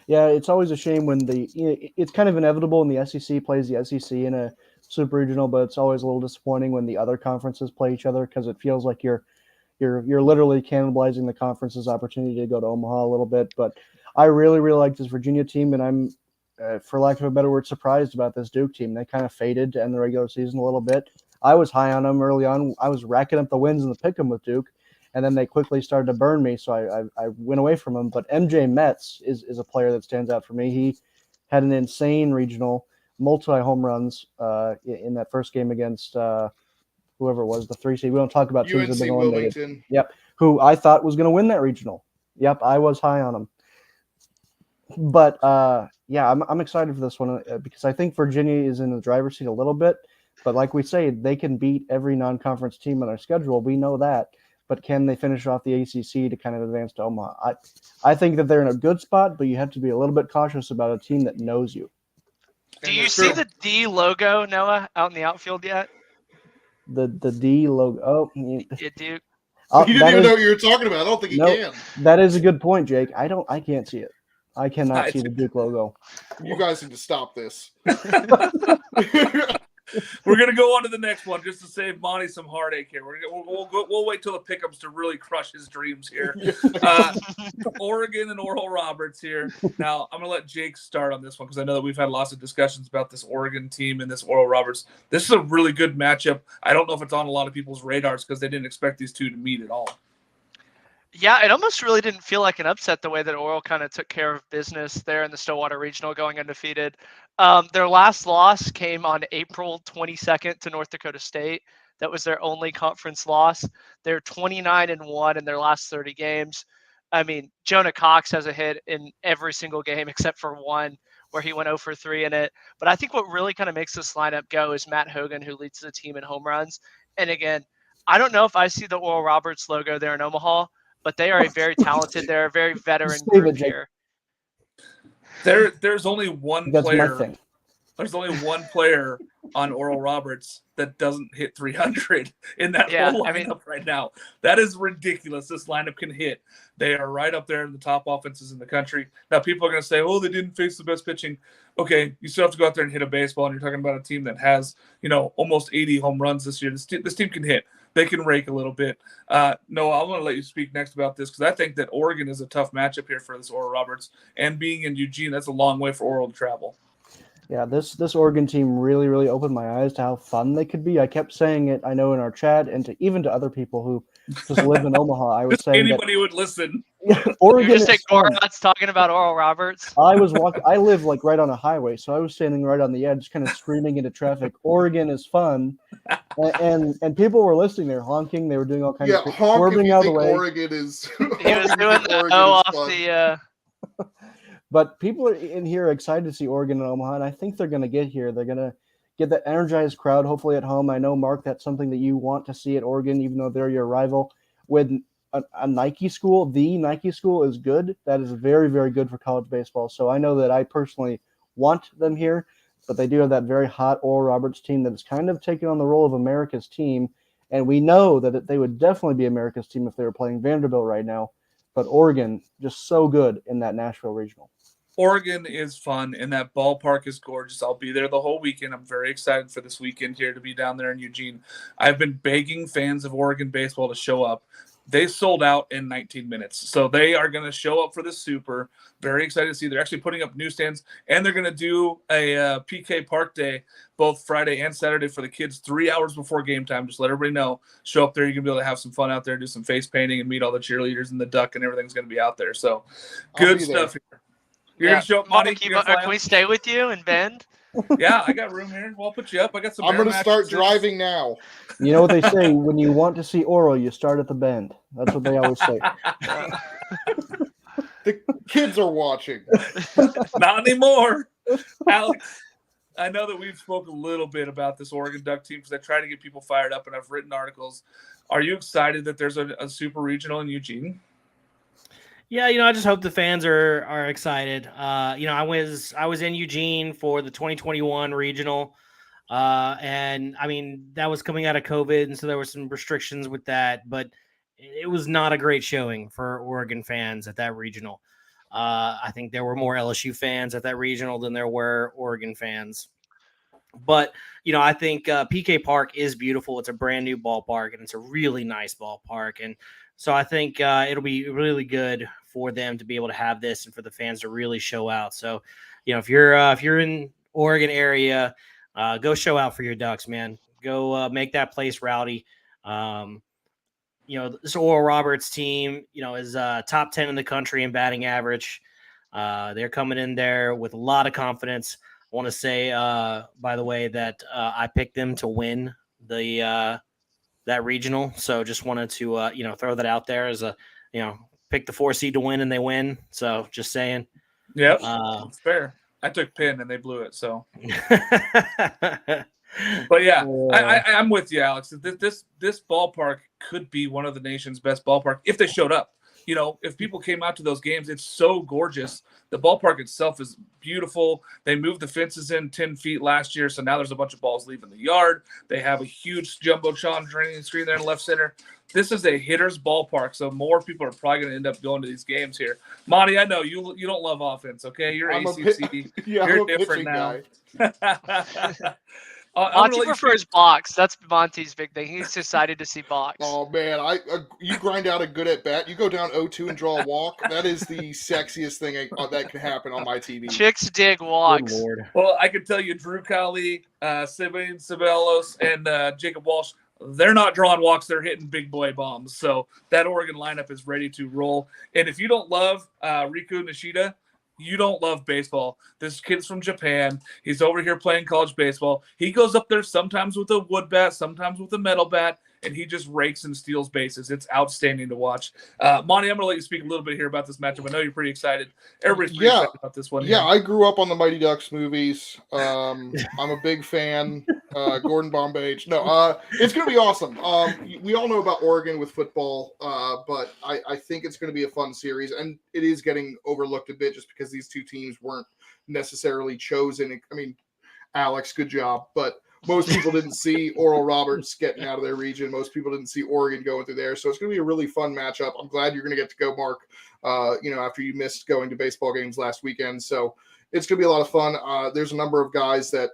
Yeah, it's always a shame when it's kind of inevitable when the SEC plays the SEC in a super regional, but it's always a little disappointing when the other conferences play each other because it feels like you're literally cannibalizing the conference's opportunity to go to Omaha a little bit. But I really, really like this Virginia team, and I'm, for lack of a better word, surprised about this Duke team. They kind of faded to end the regular season a little bit. I was high on them early on. I was racking up the wins in the pick'em with Duke, and then they quickly started to burn me, so I went away from them. But MJ Metz is a player that stands out for me. He had an insane regional, multi-home runs in that first game against whoever it was, the 3 seed. We don't talk about teams that have been eliminated. Yep, who I thought was going to win that regional. Yep, I was high on him. But, I'm excited for this one because I think Virginia is in the driver's seat a little bit. But like we say, they can beat every non-conference team on their schedule. We know that. But can they finish off the ACC to kind of advance to Omaha? I think that they're in a good spot, but you have to be a little bit cautious about a team that knows you. Do you see the D logo, Noah, out in the outfield yet? The D logo. Oh, yeah, Duke. You didn't even know what you were talking about. I don't think you can. That is a good point, Jake. I can't see it. I cannot see the Duke logo. You guys need to stop this. We're gonna go on to the next one just to save Monty some heartache here. We'll wait till the pickups to really crush his dreams here. Oregon and Oral Roberts here. Now I'm gonna let Jake start on this one because I know that we've had lots of discussions about this Oregon team and this Oral Roberts. This is a really good matchup. I don't know if it's on a lot of people's radars because they didn't expect these two to meet at all. Yeah, it almost really didn't feel like an upset the way that Oral kind of took care of business there in the Stillwater Regional, going undefeated. Their last loss came on April 22nd to North Dakota State. That was their only conference loss. They're 29-1 in their last 30 games. I mean, Jonah Cox has a hit in every single game except for one where he went 0 for 3 in it. But I think what really kind of makes this lineup go is Matt Hogan, who leads the team in home runs. And again, I don't know if I see the Oral Roberts logo there in Omaha, but they are a very talented, they're a very veteran group here. There's only one That's my player. thing. There's only one player on Oral Roberts that doesn't hit 300 in that whole lineup right now. That is ridiculous. This lineup can hit. They are right up there in the top offenses in the country. Now, people are going to say, oh, they didn't face the best pitching. Okay, you still have to go out there and hit a baseball, and you're talking about a team that has, almost 80 home runs this year. This team can hit. They can rake a little bit. Noah, I want to let you speak next about this because I think that Oregon is a tough matchup here for this Oral Roberts. And being in Eugene, that's a long way for Oral to travel. Yeah, this Oregon team really, really opened my eyes to how fun they could be. I kept saying it, I know, in our chat, and even to other people who just live in Omaha. I was saying anybody would listen. Oregon is fun. Talking about Oral Roberts. I was walking. I live right on a highway, so I was standing right on the edge, kind of screaming into traffic. Oregon is fun, and people were listening. They were honking. They were doing all kinds of swerving out of the way. Oregon is. He was doing the O off the. But people are in here excited to see Oregon and Omaha, and I think they're going to get here. They're going to get that energized crowd, hopefully at home. I know, Mark, that's something that you want to see at Oregon, even though they're your rival. With a Nike school, the Nike school is good. That is very, very good for college baseball. So I know that I personally want them here, but they do have that very hot Oral Roberts team that is kind of taking on the role of America's team. And we know that they would definitely be America's team if they were playing Vanderbilt right now. But Oregon, just so good in that Nashville Regional. Oregon is fun, and that ballpark is gorgeous. I'll be there the whole weekend. I'm very excited for this weekend here to be down there in Eugene. I've been begging fans of Oregon baseball to show up. They sold out in 19 minutes. So they are going to show up for the Super. Very excited to see. They're actually putting up newsstands, and they're going to do a PK Park Day both Friday and Saturday for the kids 3 hours before game time. Just let everybody know. Show up there. You're going to be able to have some fun out there, do some face painting, and meet all the cheerleaders and the duck, and everything's going to be out there. So good stuff here. You're going to show up, Monty? Can we stay with you in Bend? Yeah, I got room here. We'll put you up. I got some. I'm going to start driving now. You know what they say? When you want to see Oral, you start at the Bend. That's what they always say. The kids are watching. Not anymore. Alex, I know that we've spoke a little bit about this Oregon Duck team because I try to get people fired up, and I've written articles. Are you excited that there's a super regional in Eugene? Yeah, I just hope the fans are excited. I was in Eugene for the 2021 regional, and I mean that was coming out of COVID, and so there were some restrictions with that. But it was not a great showing for Oregon fans at that regional. I think there were more LSU fans at that regional than there were Oregon fans. But I think PK Park is beautiful. It's a brand new ballpark, and it's a really nice ballpark, and so I think it'll be really good for them to be able to have this and for the fans to really show out. So, if you're in Oregon area, go show out for your Ducks, man. Go make that place rowdy. This Oral Roberts team, is top 10 in the country in batting average. They're coming in there with a lot of confidence. I want to say, by the way, that I picked them to win that regional. So just wanted to, throw that out there as a, pick the 4 seed to win and they win. So just saying. Yep. It's fair. I took Penn and they blew it. So, but yeah, I'm with you, Alex. This ballpark could be one of the nation's best ballpark if they showed up. If people came out to those games, it's so gorgeous. The ballpark itself is beautiful. They moved the fences in 10 feet last year, so now there's a bunch of balls leaving the yard. They have a huge jumbotron training screen there in left center. This is a hitter's ballpark, so more people are probably going to end up going to these games here. Monty, I know you don't love offense, okay? You're ACC. Yeah, You're I'm a different now. I'm Monty gonna let you prefers box. That's Monty's big thing. He's decided to see box. Oh man, you grind out a good at bat. You go down 0-2 and draw a walk. That is the sexiest thing that can happen on my TV. Chicks dig Good walks. Lord. Well, I can tell you, Drew Cowley, Simeon Sabelos, and Jacob Walsh, they're not drawing walks. They're hitting big boy bombs. So that Oregon lineup is ready to roll. And if you don't love Riku Nishida, you don't love baseball. This kid's from Japan. He's over here playing college baseball. He goes up there sometimes with a wood bat, sometimes with a metal bat, and he just rakes and steals bases. It's outstanding to watch. Monty, I'm going to let you speak a little bit here about this matchup. I know you're pretty excited. Everybody's pretty excited about this one. Yeah, I grew up on the Mighty Ducks movies. I'm a big fan. Gordon Bombay. No, it's going to be awesome. We all know about Oregon with football, but I think it's going to be a fun series, and it is getting overlooked a bit just because these two teams weren't necessarily chosen. I mean, Alex, good job, but most people didn't see Oral Roberts getting out of their region. Most people didn't see Oregon going through there. So it's going to be a really fun matchup. I'm glad you're going to get to go, Mark, after you missed going to baseball games last weekend. So it's going to be a lot of fun. There's a number of guys that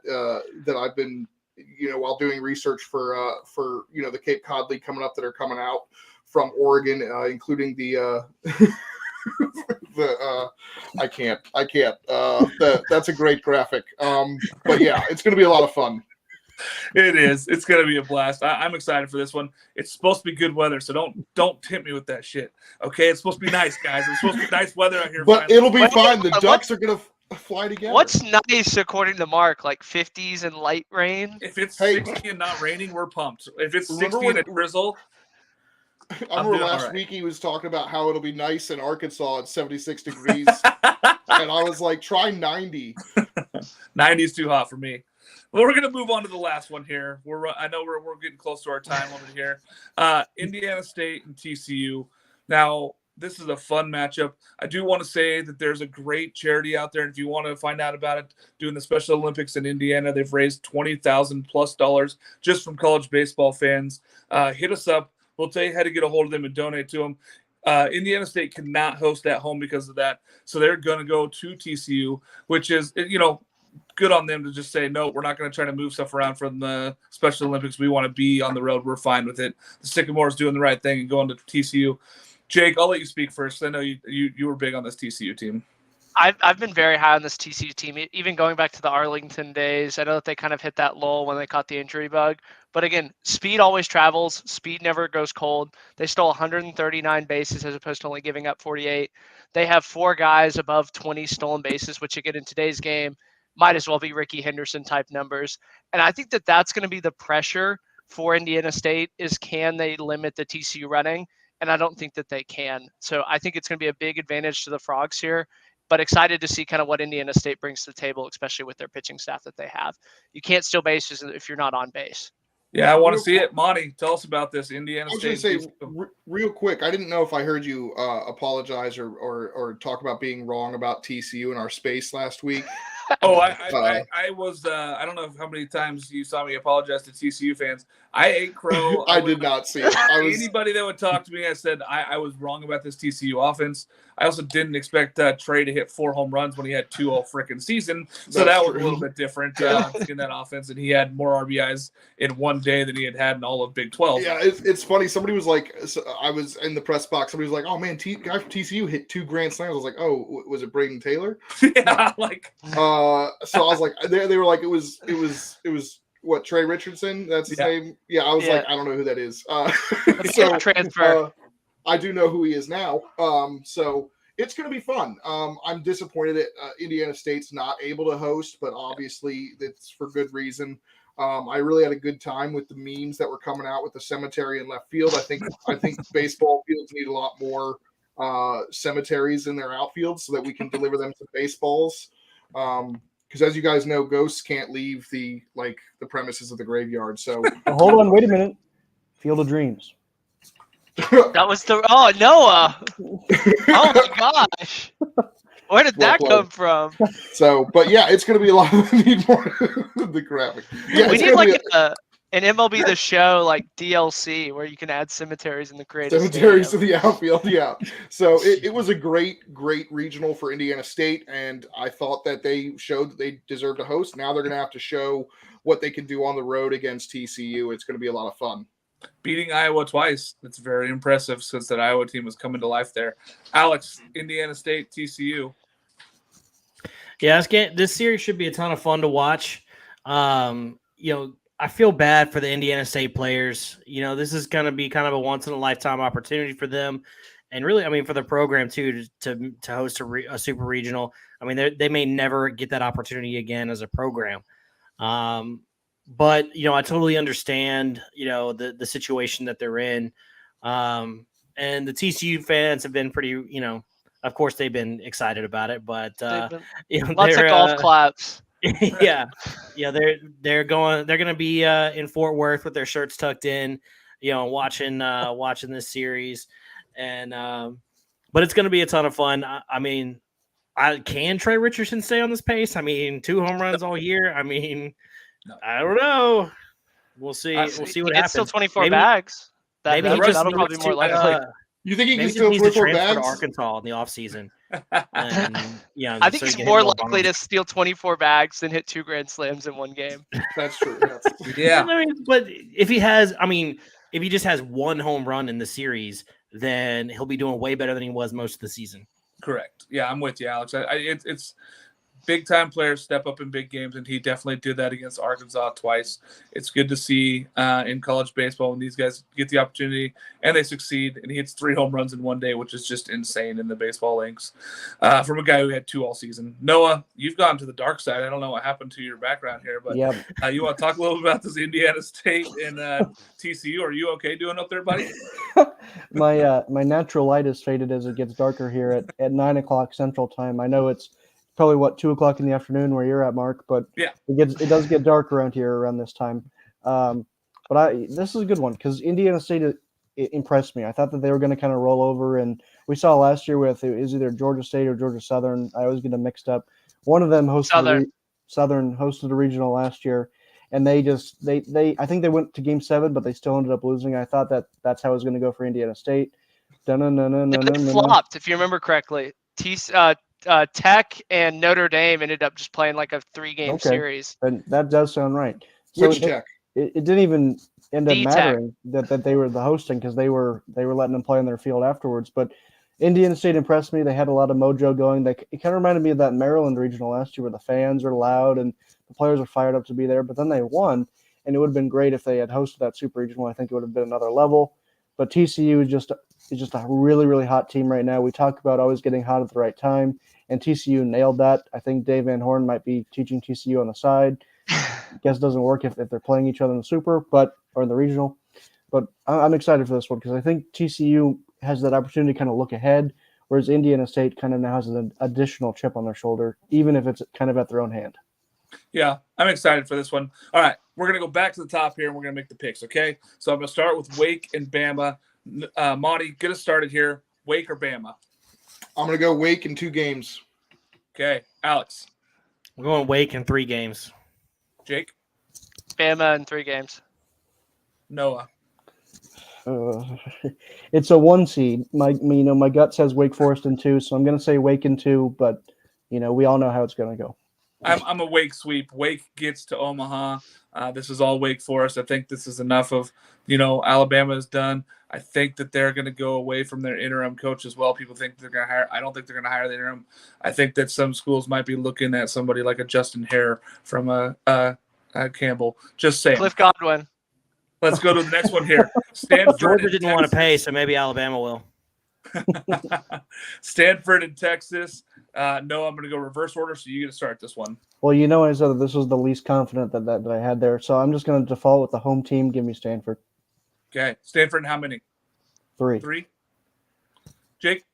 I've been, while doing research for the Cape Cod League coming up that are coming out from Oregon, including the I can't. That's a great graphic. But yeah, it's going to be a lot of fun. It is. It's going to be a blast. I'm excited for this one. It's supposed to be good weather, so don't tempt me with that shit. Okay, it's supposed to be nice, guys. It's supposed to be nice weather out here. But finally. it'll be fine. The Ducks are going to fly together. What's nice according to Mark? Like 50s and light rain? If it's 60 and not raining, we're pumped. If it's 60 and a drizzle, I remember last week he was talking about how it'll be nice in Arkansas at 76 degrees. And I was like, try 90. 90 is too hot for me. Well, we're going to move on to the last one here. I know we're getting close to our time limit here. Indiana State and TCU. Now, this is a fun matchup. I do want to say that there's a great charity out there, and if you want to find out about it, doing the Special Olympics in Indiana, they've raised $20,000+ just from college baseball fans. Hit us up. We'll tell you how to get a hold of them and donate to them. Indiana State cannot host at home because of that, so they're going to go to TCU, which is, good on them to just say, no, we're not going to try to move stuff around from the Special Olympics. We want to be on the road. We're fine with it. The Sycamores doing the right thing and going to TCU. Jake, I'll let you speak first. I know you were big on this TCU team. I've been very high on this TCU team, even going back to the Arlington days. I know that they kind of hit that lull when they caught the injury bug. But again, speed always travels. Speed never goes cold. They stole 139 bases as opposed to only giving up 48. They have 4 guys above 20 stolen bases, which again in today's game might as well be Ricky Henderson type numbers. And I think that that's going to be the pressure for Indiana State is, can they limit the TCU running? And I don't think that they can. So I think it's going to be a big advantage to the Frogs here. But excited to see kind of what Indiana State brings to the table, especially with their pitching staff that they have. You can't steal bases if you're not on base. Yeah, I want to see it. Monty, tell us about this Indiana State. I was going to say, real quick, I didn't know if I heard you apologize or talk about being wrong about TCU in our space last week. Oh, I was. I don't know how many times you saw me apologize to TCU fans. I ate crow. I did not see it. Anybody that would talk to me, I said I was wrong about this TCU offense. I also didn't expect Trey to hit 4 home runs when he had 2 all freaking season. So that was a little bit different in that offense. And he had more RBIs in one day than he had in all of Big 12. Yeah, it's funny. Somebody was like, I was in the press box. Somebody was like, "Oh man, guy from TCU hit 2 grand slams." I was like, "Oh, was it Braden Taylor?" Yeah, like. So I was like, they were like, it was what, Trey Richardson? That's his name. Yeah, I was like, I don't know who that is. So transfer. I do know who he is now. So it's going to be fun. I'm disappointed that Indiana State's not able to host, but obviously it's for good reason. I really had a good time with the memes that were coming out with the cemetery in left field. I think baseball fields need a lot more cemeteries in their outfield so that we can deliver them to baseballs. Because as you guys know, ghosts can't leave the premises of the graveyard. So Hold on, wait a minute. Field of Dreams. That was Noah. Oh my gosh. Where did that come from? So, but yeah, it's going to be a lot. We need more of the graphic. Yeah, we need like an MLB The Show like DLC where you can add cemeteries in the creative cemeteries to the outfield. Yeah. So it was a great regional for Indiana State, and I thought that they showed that they deserved a host. Now they're going to have to show what they can do on the road against TCU. It's going to be a lot of fun. Beating Iowa twice. That's very impressive since that Iowa team was coming to life there. Alex, Indiana State, TCU. Yeah, this series should be a ton of fun to watch. I feel bad for the Indiana State players. This is going to be kind of a once in a lifetime opportunity for them, and really, I mean, for the program too to host a super regional. I mean, they may never get that opportunity again as a program. But I totally understand the situation that they're in, and the TCU fans have been pretty of course they've been excited about it, but lots of golf claps. yeah, they're going to be in Fort Worth with their shirts tucked in, watching this series, and but it's going to be a ton of fun. I mean, can Trey Richardson stay on this pace? I mean, 2 home runs all year. I mean, I don't know. We'll see. We'll see what happens. It's still 24 bags. Maybe that'll probably be more likely. You think he maybe can still needs to 24 transfer bags? to Arkansas in the offseason. I think he's more likely to steal 24 bags than hit 2 grand slams in one game. That's true. Yeah. I mean, but if he just has 1 home run in the series, then he'll be doing way better than he was most of the season. Correct. Yeah, I'm with you, Alex. It's big-time players step up in big games, and he definitely did that against Arkansas twice. It's good to see in college baseball when these guys get the opportunity and they succeed, and he hits 3 home runs in one day, which is just insane in the baseball links from a guy who had 2 all season. Noah, you've gone to the dark side. I don't know what happened to your background here, but you want to talk a little bit about this Indiana State and TCU? Are you okay doing up there, buddy? My natural light is faded as it gets darker here at 9 o'clock Central Time. I know it's probably 2 o'clock in the afternoon where you're at, Mark, but yeah, it does get dark around here around this time. But this is a good one because Indiana State it impressed me. I thought that they were going to kind of roll over, and we saw last year with it was either Georgia State or Georgia Southern. I always get them mixed up. One of them hosted Southern hosted a regional last year, and they I think they went to Game 7, but they still ended up losing. I thought that's how it was going to go for Indiana State. They flopped, if you remember correctly. Tech and Notre Dame ended up just playing like a 3-game series. And that does sound right. So Which Tech? It didn't even end up mattering that they were the hosting because they were letting them play on their field afterwards. But Indiana State impressed me. They had a lot of mojo going. It kind of reminded me of that Maryland regional last year where the fans are loud and the players are fired up to be there. But then they won, and it would have been great if they had hosted that super regional. I think it would have been another level. But TCU is just a really, really hot team right now. We talk about always getting hot at the right time, and TCU nailed that. I think Dave Van Horn might be teaching TCU on the side. Guess it doesn't work if they're playing each other in the super, or in the regional. But I'm excited for this one because I think TCU has that opportunity to kind of look ahead, whereas Indiana State kind of now has an additional chip on their shoulder, even if it's kind of at their own hand. Yeah, I'm excited for this one. All right, we're going to go back to the top here, and we're going to make the picks, okay? So I'm going to start with Wake and Bama. Monty, get us started here. Wake or Bama? I'm going to go Wake in 2 games. Okay, Alex? We're going Wake in 3 games. Jake? Bama in 3 games. Noah? It's a 1 seed. My gut says Wake Forest in 2, so I'm going to say Wake in 2, but we all know how it's going to go. I'm a Wake sweep. Wake gets to Omaha. This is all Wake Forest. I think this is enough of, Alabama is done. I think that they're going to go away from their interim coach as well. People think they're going to hire. I don't think they're going to hire the interim. I think that some schools might be looking at somebody like a Justin Hare from Campbell. Just saying. Cliff Godwin. Let's go to the next one here. Stanford. Georgia didn't want to pay, so maybe Alabama will. Stanford and Texas. No, I'm going to go reverse order, so you get to start this one. Well, I said that this was the least confident that I had there, so I'm just going to default with the home team. Give me Stanford. Okay. Stanford, how many? 3. 3. Jake?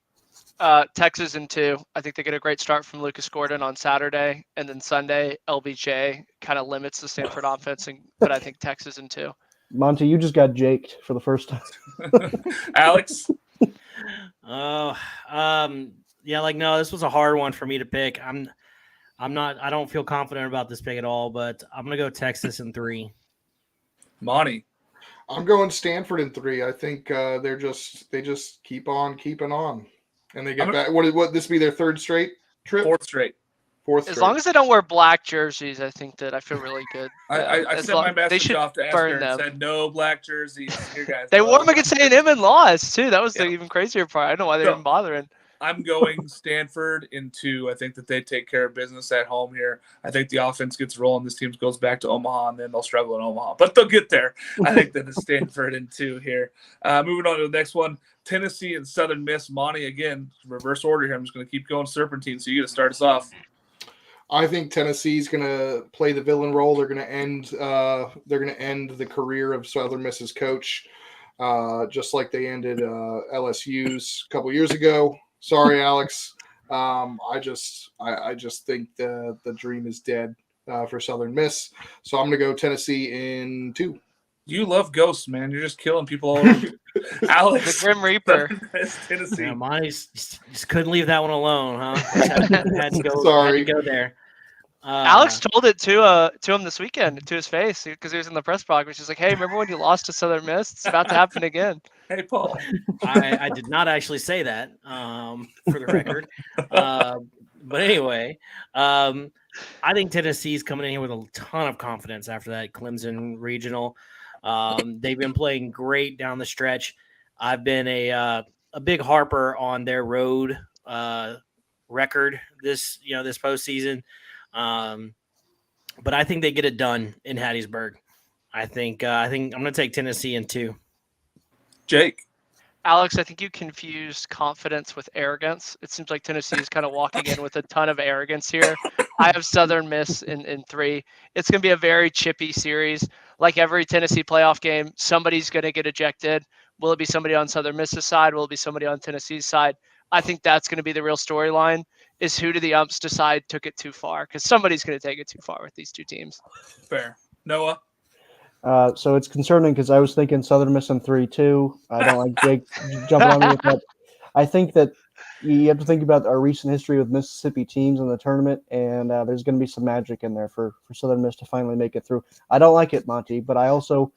Texas in 2. I think they get a great start from Lucas Gordon on Saturday, and then Sunday, LBJ kind of limits the Stanford offense, but I think Texas in 2. Monty, you just got jaked for the first time. Alex? No, this was a hard one for me to pick. I don't feel confident about this pick at all, but I'm going to go Texas in 3. Monty? I'm going Stanford in 3. I think they just keep on keeping on, and they get back. What this be their 3rd straight trip? 4th straight. Fourth As straight. long as they don't wear black jerseys, I think that I feel really good. I sent my they message should off to burn Esther and them. said no black jerseys. Here, guys. They no wore them black against A&M jerseys. and lost too. That was the Yep. even crazier part. I don't know why they're So- even bothering. I'm going Stanford in 2. I think that they take care of business at home here. I think the offense gets rolling. This team goes back to Omaha, and then they'll struggle in Omaha. But they'll get there. I think that it's Stanford in 2 here. Moving on to the next one, Tennessee and Southern Miss. Monty, again, reverse order here. I'm just going to keep going serpentine, so you get to start us off. I think Tennessee's going to play the villain role. They're going to end. They're going to end the career of Southern Miss's coach, just like they ended LSU's a couple years ago. Sorry, Alex. I just think the dream is dead for Southern Miss. So I'm going to go Tennessee in 2. You love ghosts, man. You're just killing people all over. Alex, The Grim Reaper. Southern Miss, Tennessee. Yeah, Monty just couldn't leave that one alone, huh? Had to go, Sorry. had to go there. Alex told it to him this weekend, to his face, because he was in the press box. Which is like, hey, remember when you lost to Southern Miss? It's about to happen again. Hey, Paul. I did not actually say that, for the record. But anyway, I think Tennessee's coming in here with a ton of confidence after that Clemson regional. They've been playing great down the stretch. I've been a big harper on their road record this postseason. But I think they get it done in Hattiesburg. I think I'm going to take Tennessee in 2. Jake. Alex, I think you confused confidence with arrogance. It seems like Tennessee is kind of walking in with a ton of arrogance here. I have Southern Miss in 3. It's going to be a very chippy series. Like every Tennessee playoff game, somebody's going to get ejected. Will it be somebody on Southern Miss's side? Will it be somebody on Tennessee's side? I think that's going to be the real storyline, is who do the umps decide took it too far? Because somebody's going to take it too far with these two teams. Fair. Noah. So it's concerning because I was thinking Southern Miss in 3 too. I don't like Jake jumping on me with that. I think that you have to think about our recent history with Mississippi teams in the tournament, and there's going to be some magic in there for Southern Miss to finally make it through. I don't like it, Monty, but I also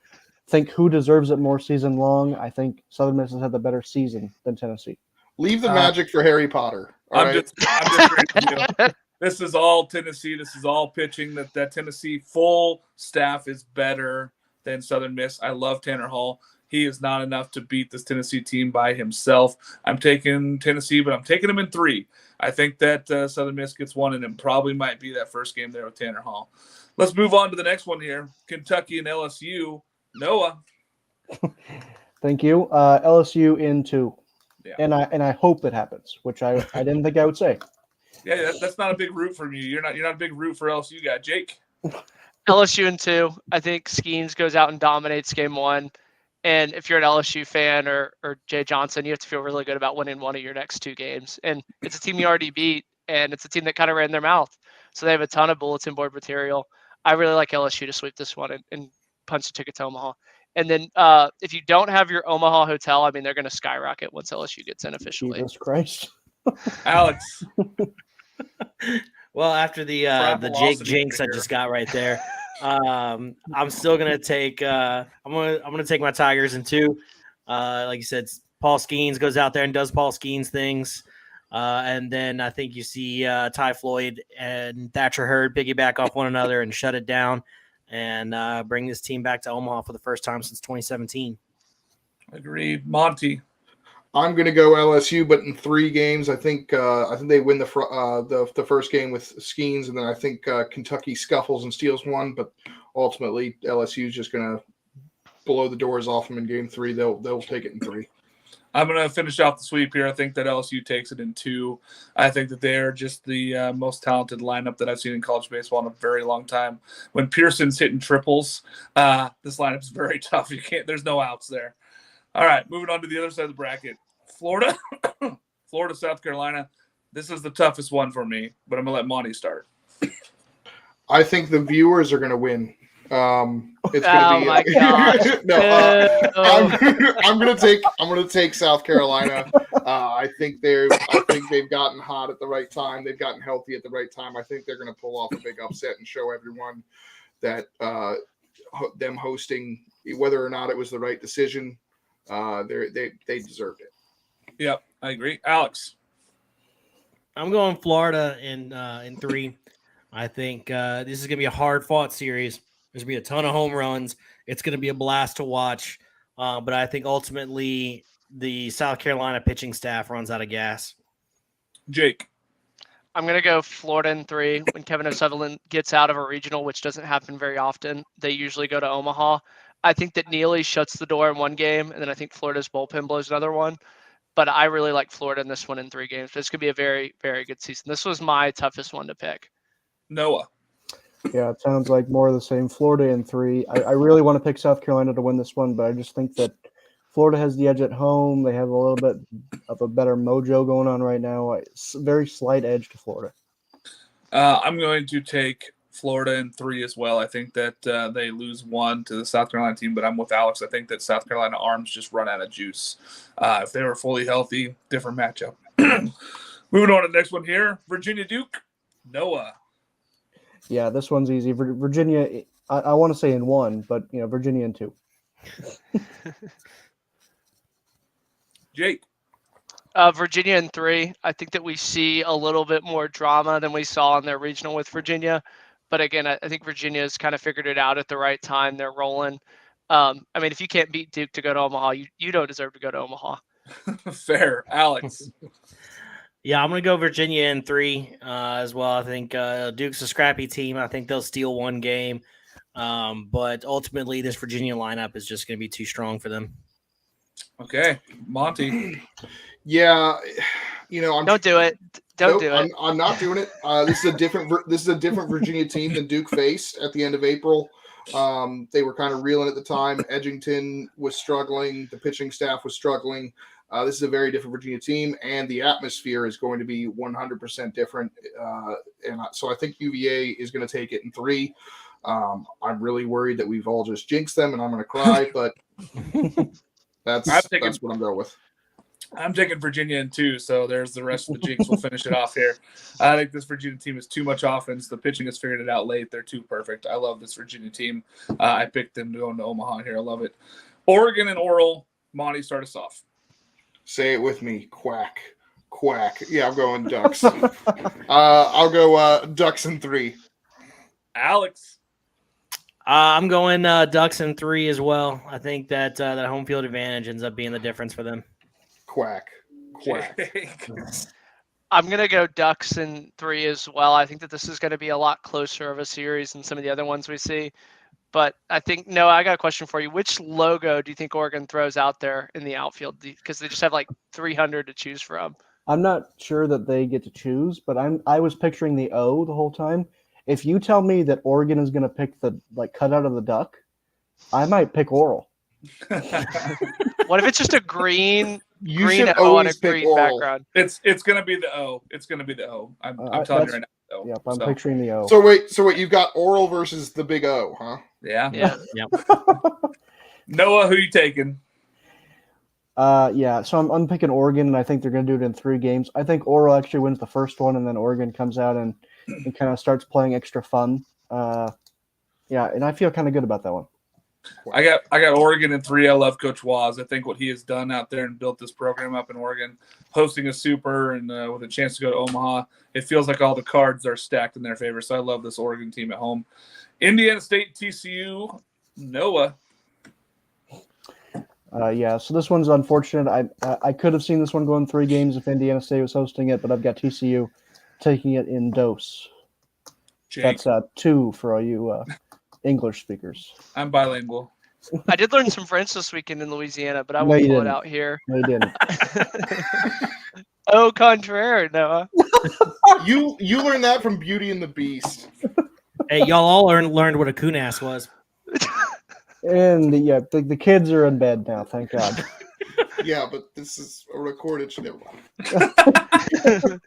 think who deserves it more season long. I think Southern Miss has had the better season than Tennessee. Leave the magic for Harry Potter. All I'm right? just agreeing with you. This is all Tennessee. This is all pitching. That Tennessee full staff is better than Southern Miss. I love Tanner Hall. He is not enough to beat this Tennessee team by himself. I'm taking Tennessee, but I'm taking him in 3. I think that Southern Miss gets one, and it probably might be that first game there with Tanner Hall. Let's move on to the next one here. Kentucky and LSU. Noah. Thank you. LSU in 2. Yeah. And I hope it happens, which I didn't think I would say. Yeah, that's not a big root from you. You're not a big root for LSU guy. Jake. LSU in 2. I think Skeens goes out and dominates game 1. And if you're an LSU fan or Jay Johnson, you have to feel really good about winning one of your next 2 games. And it's a team you already beat, and it's a team that kind of ran their mouth. So they have a ton of bulletin board material. I really like LSU to sweep this one and punch the ticket to Omaha. And then if you don't have your Omaha hotel, I mean, they're going to skyrocket once LSU gets in officially. Jesus Christ. Alex. Well, after the Jake jinx I just got right there, I'm still gonna take I'm gonna take my Tigers in 2. Like you said, Paul Skeens goes out there and does Paul Skeens things, and then I think you see Ty Floyd and Thatcher Hurd piggyback off one another and shut it down, and bring this team back to Omaha for the first time since 2017. Agreed. Monty. I'm going to go LSU, but in 3 games. I think they win the first game with Skeens, and then I think Kentucky scuffles and steals one. But ultimately, LSU is just going to blow the doors off them in game 3. They'll take it in 3. I'm going to finish off the sweep here. I think that LSU takes it in 2. I think that they're just the most talented lineup that I've seen in college baseball in a very long time. When Pearson's hitting triples, this lineup's very tough. There's no outs there. All right, moving on to the other side of the bracket. Florida, South Carolina. This is the toughest one for me, but I'm going to let Monty start. I think the viewers are going to win. It's Oh going to be. my gosh! I'm going to take South Carolina. I think they've gotten hot at the right time. They've gotten healthy at the right time. I think they're going to pull off a big upset and show everyone that them hosting, whether or not it was the right decision, they deserved it. Yep, I agree. Alex. I'm going Florida in 3. I think this is going to be a hard-fought series. There's going to be a ton of home runs. It's going to be a blast to watch. But I think ultimately the South Carolina pitching staff runs out of gas. Jake. I'm going to go Florida in 3. When Kevin O'Sullivan gets out of a regional, which doesn't happen very often, they usually go to Omaha. I think that Neely shuts the door in one game, and then I think Florida's bullpen blows another one. But I really like Florida in this one in 3 games. This could be a very, very good season. This was my toughest one to pick. Noah. Yeah, it sounds like more of the same. Florida in 3. I really want to pick South Carolina to win this one, but I just think that Florida has the edge at home. They have a little bit of a better mojo going on right now. It's a very slight edge to Florida. I'm going to take Florida in 3 as well. I think that they lose 1 to the South Carolina team, but I'm with Alex. I think that South Carolina arms just run out of juice. If they were fully healthy, different matchup. Moving on to the next one here, Virginia Duke. Noah. Yeah, this one's easy. Virginia, I want to say in 1, but Virginia in 2. Jake. Virginia in 3. I think that we see a little bit more drama than we saw in their regional with Virginia. But again, I think Virginia has kind of figured it out at the right time. They're rolling. I mean, if you can't beat Duke to go to Omaha, you don't deserve to go to Omaha. Fair. Alex. Yeah, I'm going to go Virginia in 3 as well. I think Duke's a scrappy team. I think they'll steal one game. But ultimately, this Virginia lineup is just going to be too strong for them. Okay. Monty. Yeah, Don't do it. Don't do it. I'm not doing it. This is a different Virginia team than Duke faced at the end of April. They were kind of reeling at the time. Edgington was struggling. The pitching staff was struggling. This is a very different Virginia team, and the atmosphere is going to be 100% different. So I think UVA is going to take it in 3. I'm really worried that we've all just jinxed them, and I'm going to cry, but that's what I'm going with. I'm taking Virginia in 2, so there's the rest of the jinx. We'll finish it off here. I think this Virginia team is too much offense. The pitching has figured it out late. They're too perfect. I love this Virginia team. I picked them to go into Omaha here. I love it. Oregon and Oral. Monty, start us off. Say it with me. Quack. Quack. Yeah, I'm going Ducks. I'll go Ducks in 3. Alex. I'm going Ducks in 3 as well. I think that home field advantage ends up being the difference for them. Quack. Quack. I'm going to go Ducks in 3 as well. I think that this is going to be a lot closer of a series than some of the other ones we see. But I think, no, I got a question for you. Which logo do you think Oregon throws out there in the outfield? Because they just have like 300 to choose from. I'm not sure that they get to choose, but I was picturing the O the whole time. If you tell me that Oregon is going to pick the cutout of the duck, I might pick Oral. What if it's just a green should O on a always pick green Oral. background? It's going to be the O. It's going to be the O. I'm telling you right now. Yep, I'm picturing the O. So wait, you've got Oral versus the big O, huh? Yeah. Yeah. Noah, who you taking? Yeah, so I'm picking Oregon, and I think they're going to do it in 3 games. I think Oral actually wins the first one, and then Oregon comes out and kind of starts playing extra fun. Yeah, and I feel kind of good about that one. I got Oregon in 3. I love Coach Waz. I think what he has done out there and built this program up in Oregon, hosting a super and with a chance to go to Omaha, it feels like all the cards are stacked in their favor. So I love this Oregon team at home. Indiana State, TCU, Noah. Yeah, so this one's unfortunate. I could have seen this one go in 3 games if Indiana State was hosting it, but I've got TCU taking it in dose. Jake. That's 2 for all you English speakers. I'm bilingual. I did learn some French this weekend in Louisiana, but I No, won't you pull it didn't. out here. No, you didn't. Au contraire, Noah. You learned that from Beauty and the Beast. Hey, y'all all learned what a kunas was. And the kids are in bed now, thank God. Yeah, but this is a recorded. Never mind.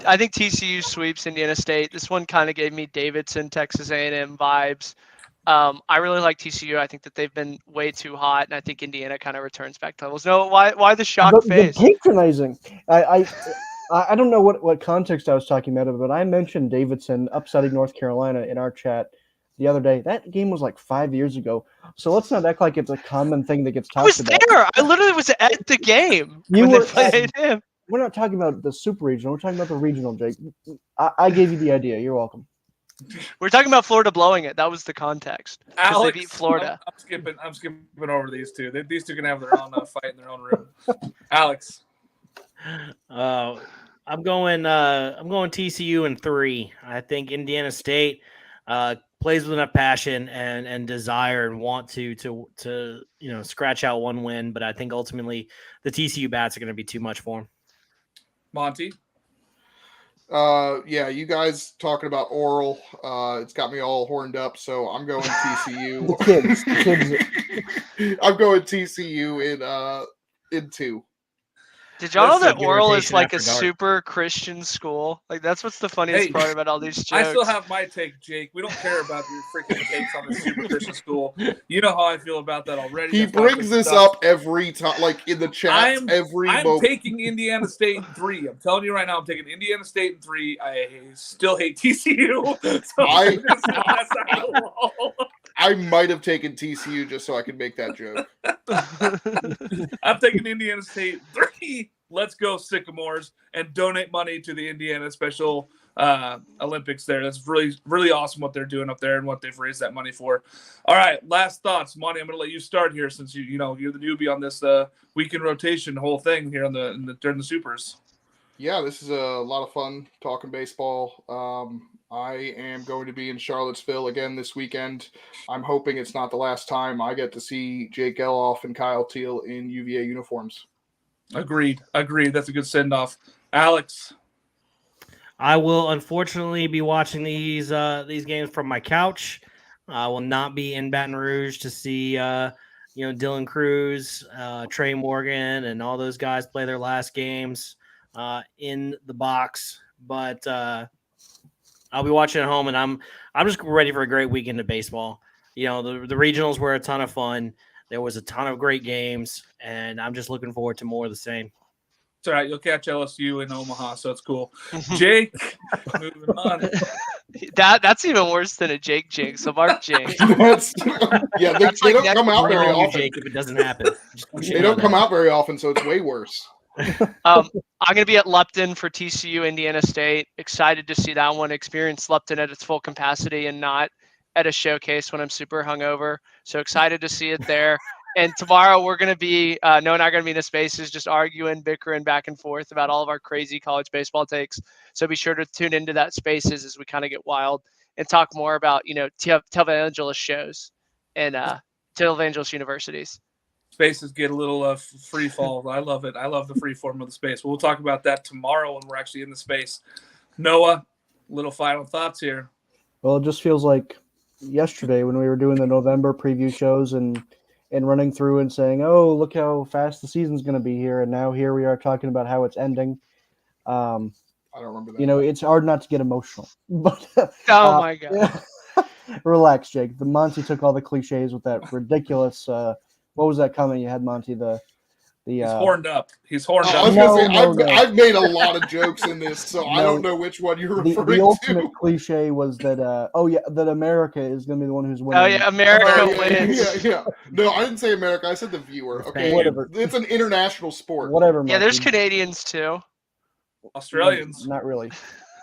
I think TCU sweeps Indiana State. This one kind of gave me Davidson, Texas A&M vibes. I really like TCU. I think that they've been way too hot, and I think Indiana kind of returns back to levels. No, why the shock face? The patronizing. I don't know what context I was talking about, but I mentioned Davidson upsetting North Carolina in our chat the other day. That game was like 5 years ago, so let's not act like it's a common thing that gets I was talked about. there. I literally was at the game You when were they played him. we're not talking about the super regional. We're talking about the regional, Jake. I gave you the idea. You're welcome. We're talking about Florida blowing it. That was the context. Because they Alex, beat Florida. I'm skipping over these two. These two can have their own fight in their own room. Alex. I'm going TCU in 3. I think Indiana State plays with enough passion and desire and want to scratch out one win, but I think ultimately the TCU bats are going to be too much for them. Monty. Yeah, you guys talking about oral. It's got me all horned up, so I'm going TCU. The kids. I'm going TCU in 2. Did y'all know Listen, that Oral is irritation like a after dark. super Christian school? Like that's what's the funniest part about all these jokes. I still have my take, Jake. We don't care about your freaking takes on the super Christian school. You know how I feel about that already. He That's not brings good this stuff. up every time, like in the chats, I'm moment. taking Indiana State in 3. I'm telling you right now, I'm taking Indiana State in 3. I still hate TCU. So I might have taken TCU just so I could make that joke. I'm taking Indiana State 3. Let's go Sycamores and donate money to the Indiana Special Olympics there. That's really, really awesome what they're doing up there and what they've raised that money for. All right, last thoughts. Monty, I'm going to let you start here since you're the newbie on this weekend rotation whole thing here during the Supers. Yeah, this is a lot of fun talking baseball. I am going to be in Charlottesville again this weekend. I'm hoping it's not the last time I get to see Jake Geloff and Kyle Teal in UVA uniforms. Agreed. That's a good send-off. Alex. I will unfortunately be watching these games from my couch. I will not be in Baton Rouge to see Dylan Cruz, Trey Morgan, and all those guys play their last games in the box. But I'll be watching at home, and I'm just ready for a great weekend of baseball. The regionals were a ton of fun. There was a ton of great games, and I'm just looking forward to more of the same. It's all right. You'll catch LSU in Omaha, so it's cool. Jake, moving on. That's even worse than a Jake jinx, a Mark jinx. They don't come out very often. Jake, if it doesn't happen. They don't come out very often, so it's way worse. I'm going to be at Lupton for TCU Indiana State. Excited to see that one. Experience Lupton at its full capacity and not at a showcase when I'm super hungover. So excited to see it there. And tomorrow we're going to be, Noah and I are going to be in the spaces just arguing, bickering back and forth about all of our crazy college baseball takes. So be sure to tune into that spaces as we kind of get wild and talk more about, televangelist shows and televangelist universities. Spaces get a little free fall. I love it. I love the free form of the space. We'll talk about that tomorrow when we're actually in the space. Noah, little final thoughts here. Well, it just feels like yesterday when we were doing the November preview shows and running through and saying, oh, look how fast the season's going to be here. And now here we are talking about how it's ending. I don't remember that. It's hard not to get emotional. But oh, my God. Yeah. Relax, Jake. The Monty took all the cliches with that ridiculous what was that comment you had, Monty? He's horned up. He's horned up. I was going to say, I've made a lot of jokes in this, so I don't know which one you're referring to. The ultimate cliche was that, that America is going to be the one who's winning. Oh, yeah, America wins. Yeah. No, I didn't say America. I said the viewer. Okay, whatever. It's an international sport. Whatever, Monty. Yeah, there's Canadians, too. Australians. Not really.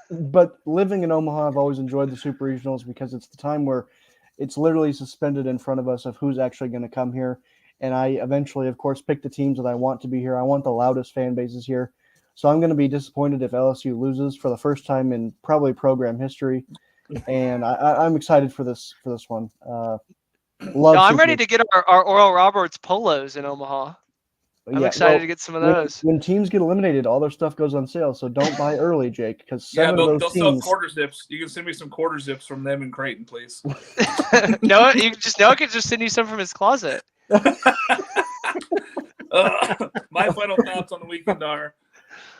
But living in Omaha, I've always enjoyed the Super Regionals because it's the time where it's literally suspended in front of us of who's actually going to come here. And I eventually, of course, pick the teams that I want to be here. I want the loudest fan bases here. So I'm going to be disappointed if LSU loses for the first time in probably program history. And I'm excited for this one. I'm ready to get our Oral Roberts polos in Omaha. I'm excited to get some of those. When teams get eliminated, all their stuff goes on sale. So don't buy early, Jake, because they'll sell quarter zips. You can send me some quarter zips from them in Creighton, please. Noah can just send you some from his closet. My final thoughts on the weekend are: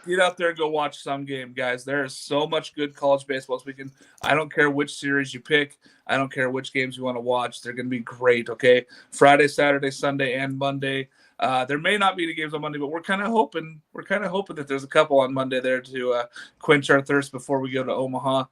get out there and go watch some game, guys. There is so much good college baseball this weekend. I don't care which series you pick. I don't care which games you want to watch. They're going to be great. Okay, Friday, Saturday, Sunday, and Monday. There may not be any games on Monday, but we're kind of hoping that there's a couple on Monday there to quench our thirst before we go to Omaha.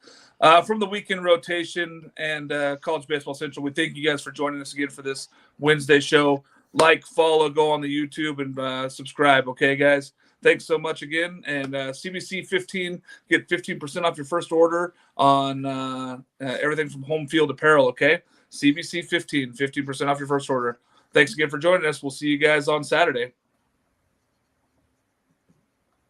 From the weekend rotation and College Baseball Central, we thank you guys for joining us again for this Wednesday show. like, follow, go on the YouTube, and subscribe. Okay, guys. Thanks so much again. And CBC 15, get 15% off your first order on everything from home field apparel. Okay, CBC 15, 15% off your first order. Thanks again for joining us. We'll see you guys on Saturday.